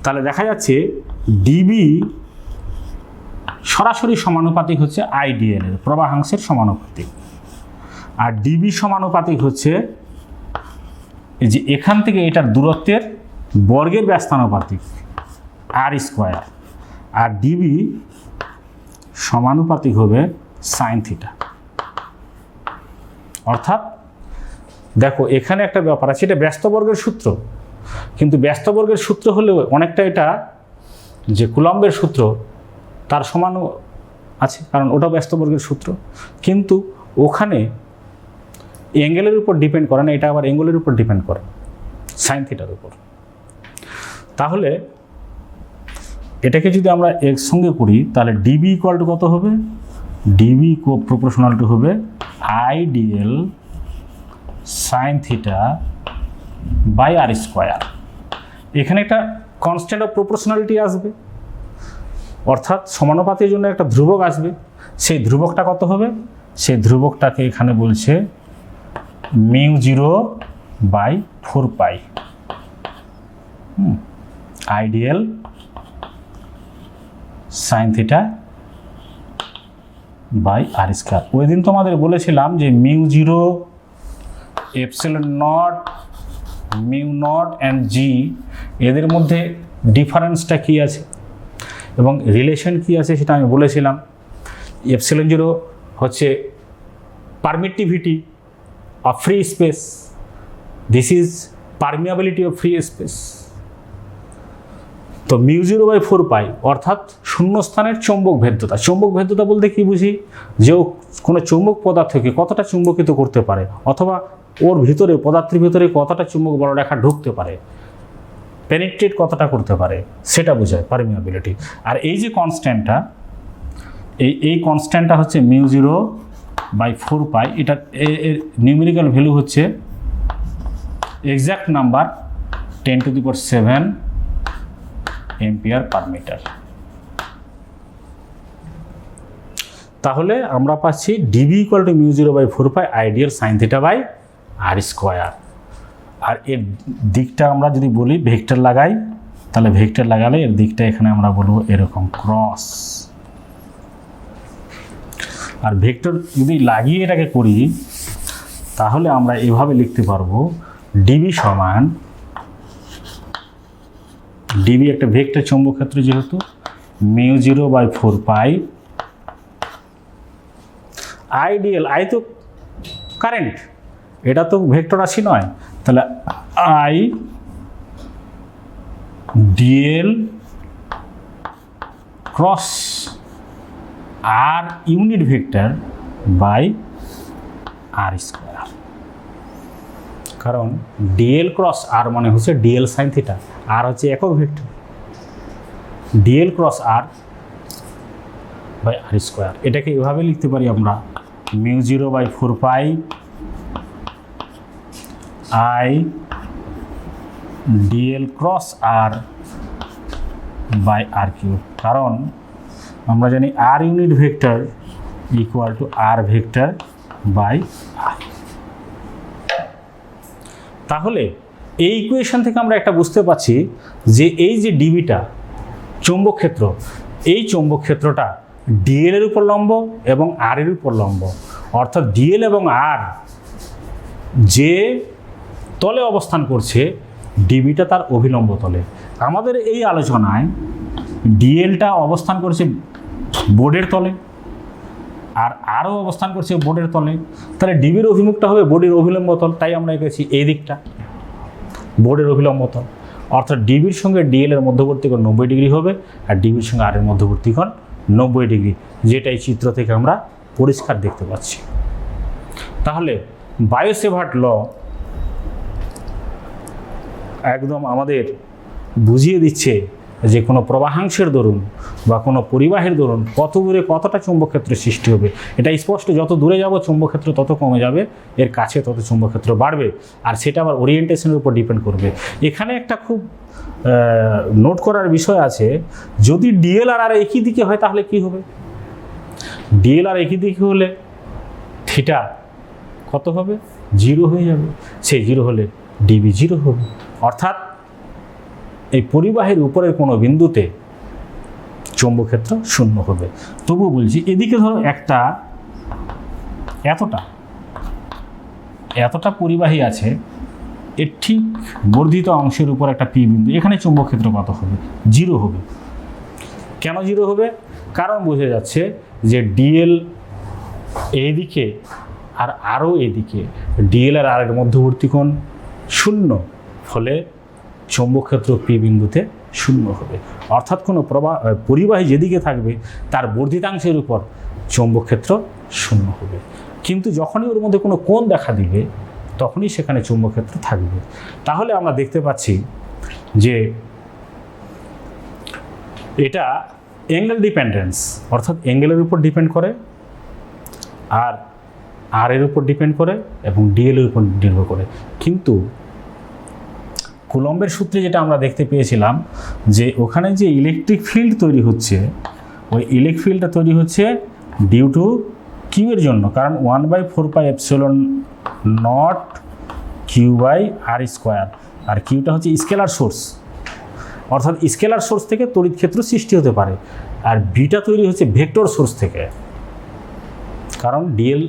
তাহলে দেখা যাচ্ছে ডিবি সরাসরি সমানুপাতিক হচ্ছে আইডিএল এর প্রবাহাংশের সমানুপাতিক, আর ডিবি সমানুপাতিক হচ্ছে এই যে এখান থেকে এটার দূরত্বের বর্গের ব্যস্তানুপাতিক আর স্কোয়ার, আর ডিবি সমানুপাতিক হবে সাইন থিটা। অর্থাৎ দেখো এখানে একটা ব্যাপার আছে, এটা ব্যস্তবর্গের সূত্র, কিন্তু ব্যস্তবর্গের সূত্র হলেও অনেকটা এটা যে কুলম্বের সূত্র তার সমানও আছে, কারণ ওটা ব্যস্তবর্গের সূত্র, কিন্তু ওখানে অ্যাঙ্গেলের উপর ডিপেন্ড করে না, এটা আবার অ্যাঙ্গেলের উপর ডিপেন্ড করে সাইন থিটার উপর। তাহলে এটাকে যদি আমরা এর সঙ্গে করি তাহলে ডিবি ইকুয়াল টু কত হবে, ডিবি প্রপোর্শনাল টু হবে IDL sine theta by R square. এখানে একটা কনস্ট্যান্ট অফ প্রপোর্শনালিটি আসবে, অর্থাৎ সমানুপাতের জন্য একটা ধ্রুবক আসবে, সেই ধ্রুবকটা কত হবে, সেই ধ্রুবকটাকে এখানে বলছে μ0/4π IDL sine theta by R square. ওই দিন তোমাদের বলেছিলাম যে μ0 ε0 μ0 অ্যান্ড জি এদের মধ্যে ডিফারেন্সটা কী আছে এবং রিলেশন কী আছে সেটা আমি বলেছিলাম। ε0 হচ্ছে permittivity of free space, this is permeability of free space. তো μ0/4π অর্থাৎ শূন্যস্থানের চৌম্বক ভেদ্যতা। চৌম্বক ভেদ্যতা বলতে কি বুঝি, যে কোনো চৌম্বক পদার্থকে কতটা চুম্বকিত করতে পারে, অথবা ওর ভিতরে পদার্থের ভিতরে কতটা চুম্বক বলরেখা ঢুকতে পারে, পেনিট্রেট কতটা করতে পারে, সেটা বোঝায় পারমিয়াবিলিটি। আর এই যে কনস্ট্যান্টটা, এই কনস্ট্যান্টটা হচ্ছে μ0/4π, এটার এর নিউমেরিক্যাল ভ্যালু হচ্ছে exact number 10⁷ ampere per metre. তাহলে আমরা পাচ্ছি dB equal to μ0/4π IDL sine theta by R square. আর এর দিকটা আমরা যদি বলি ভেক্টর লাগাই, তাহলে ভেক্টর লাগালে এর দিকটা এখানে আমরা বলবো এরকম ক্রস। আর ভেক্টর যদি লাগিয়ে এটাকে করি তাহলে আমরা এভাবে লিখতে পারবো ডিবি সমান, ডিবি একটা ভেক্টর চৌম্বক ক্ষেত্র যেহেতু, μ0/4π আইডিয়াল, আই তো কারেন্ট, এটা তো ভেক্টর রাশি নয়, তাহলে I dl cross r unit vector by R square. কারণ ডিএল ক্রস আর মানে হচ্ছে ডিএল সাইন থিটা, আর হচ্ছে একক vector, dl cross r by R square. এটাকে এভাবে লিখতে পারি আমরা μ0/4π I dl cross r by r cube. কারণ আমরা জানি r unit vector equal to r vector by r. তাহলে এই ইকুয়েশন থেকে আমরা একটা বুঝতে পারছি যে এই যে ডিবিটা চৌম্বক ক্ষেত্র, এই চৌম্বক ক্ষেত্রটা ডিএল এর উপর লম্ব এবং আর এর উপর লম্ব, অর্থাৎ ডিএল এবং আর যে তলে অবস্থান করছে ডিবিটা তার অভিলম্ব তলে। আমাদের এই আলোচনায় ডিএলটা অবস্থান করছে বোর্ডের তলে আর আরও অবস্থান করছে বোর্ডের তলে, তাহলে ডিবির অভিমুখটা হবে বোর্ডের অভিলম্ব তল, তাই আমরা এঁকেছি এই দিকটা বোর্ডের অভিলম্ব তল। অর্থাৎ ডিবির সঙ্গে ডিএল এর মধ্যবর্তী কোণ 90 ডিগ্রি হবে আর ডিবির সঙ্গে আর এর মধ্যবর্তী কোণ 90 ডিগ্রি, যেটা এই চিত্র থেকে আমরা পরিষ্কার দেখতে পাচ্ছি। তাহলে বায়ো-স্যাভার্ট ল একদম আমাদের বুঝিয়ে দিচ্ছে যে কোনো প্রবাহাংশের দরুন বা কোনো পরিবাহের দরুন কত দূরে কতটা চুম্বকক্ষেত্রের সৃষ্টি হবে এটা স্পষ্ট। যত দূরে যাব চুম্বকক্ষেত্র তত কমে যাবে, এর কাছে তত চুম্বকক্ষেত্র বাড়বে, আর সেটা আবার ওরিয়েন্টেশনের উপর ডিপেন্ড করবে। এখানে একটা খুব নোট করার বিষয় আছে, যদি ডিএল আর একই দিকে হয় তাহলে কি হবে? ডিএল আর একই দিকে হলে থিটা কত হবে? 0 হয়ে যাবে। সেই 0 হলে ডিবি 0 হবে। অর্থাৎ এই পরিবাহের উপরের কোনো বিন্দুতে চৌম্বকক্ষেত্র 0 হবে। তবুও বলছি এদিকে ধরো একটা এতটা পরিবাহী আছে, এর ঠিক বর্ধিত অংশের উপর একটা পি বিন্দু, এখানে চৌম্বকক্ষেত্র কত হবে? 0 হবে। কেন 0 হবে? কারণ বোঝা যাচ্ছে যে ডিএল এইদিকে আর আরও এদিকে, ডিএল আর এর মধ্যবর্তী কোণ 0, ফলে চৌম্বকক্ষেত্র পি বিন্দুতে 0 হবে। অর্থাৎ কোনো পরিবাহী যেদিকে থাকবে তার বর্ধিতাংশের উপর চৌম্বকক্ষেত্র 0 হবে। কিন্তু যখনই ওর মধ্যে কোনো কোণ দেখা দিবে তখনই সেখানে চৌম্বকক্ষেত্র থাকবে। তাহলে আমরা দেখতে পাচ্ছি যে এটা অ্যাঙ্গেল ডিপেন্ডেন্স, অর্থাৎ অ্যাঙ্গেলের উপর ডিপেন্ড করে, আর এর উপর ডিপেন্ড করে এবং ডিএল এর উপর নির্ভর করে। কিন্তু কুলম্বের সূত্রে যেটা আমরা দেখতে পেয়েছিলাম যে ওখানে যে ইলেকট্রিক ফিল্ড তৈরি হচ্ছে, ওই ইলেকট্রিক ফিল্ডটা তৈরি হচ্ছে ডিউ টু কিউ এর জন্য, কারণ 1/4πε0 Q/r², আর কিউটা হচ্ছে স্কেলার সোর্স, অর্থাৎ স্কেলার সোর্স থেকে তড়িৎ ক্ষেত্র সৃষ্টি হতে পারে। আর বিটা তৈরি হচ্ছে ভেক্টর সোর্স থেকে, কারণ ডিএল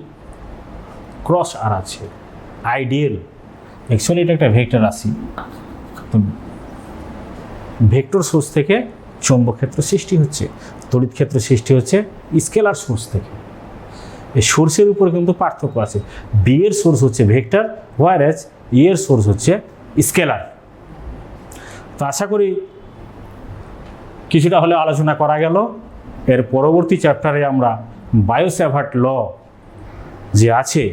ক্রস আর আছে, আইডিএল অ্যাকচুয়ালি এটা একটা ভেক্টর রাশি। তো ভেক্টর সোর্স থেকে চৌম্বকক্ষেত্র সৃষ্টি হচ্ছে, তড়িৎ ক্ষেত্র সৃষ্টি হচ্ছে স্কেলার সোর্স থেকে। এই সোর্সের উপর কিন্তু পার্থক্য আছে, বি এর সোর্স হচ্ছে ভেক্টর, হোয়ারএজ ই এর সোর্স হচ্ছে স্কেলার। তো আশা করি কিছুটা হলে আলোচনা করা গেল। এর পরবর্তী চ্যাপ্টারে আমরা বায়ো-স্যাভার্ট ল যে আছে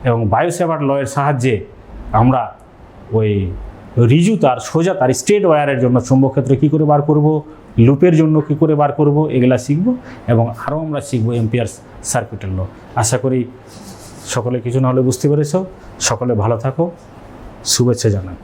এবং বায়ো-স্যাভার্ট ল এর সাহায্যে আমরা ওই রিজু তার, সোজা তার, স্ট্রেট ওয়্যারের জন্য চৌম্বকক্ষেত্র কী করে বার করব, লুপের জন্য কী করে বার করব, এগুলা শিখব এবং আরও আমরা শিখব এম্পিয়ার সার্কিটের ল। আশা করি সকলে কিছু না হলে বুঝতে পেরেছ। সকলে ভালো থাকো, শুভেচ্ছা জানাই।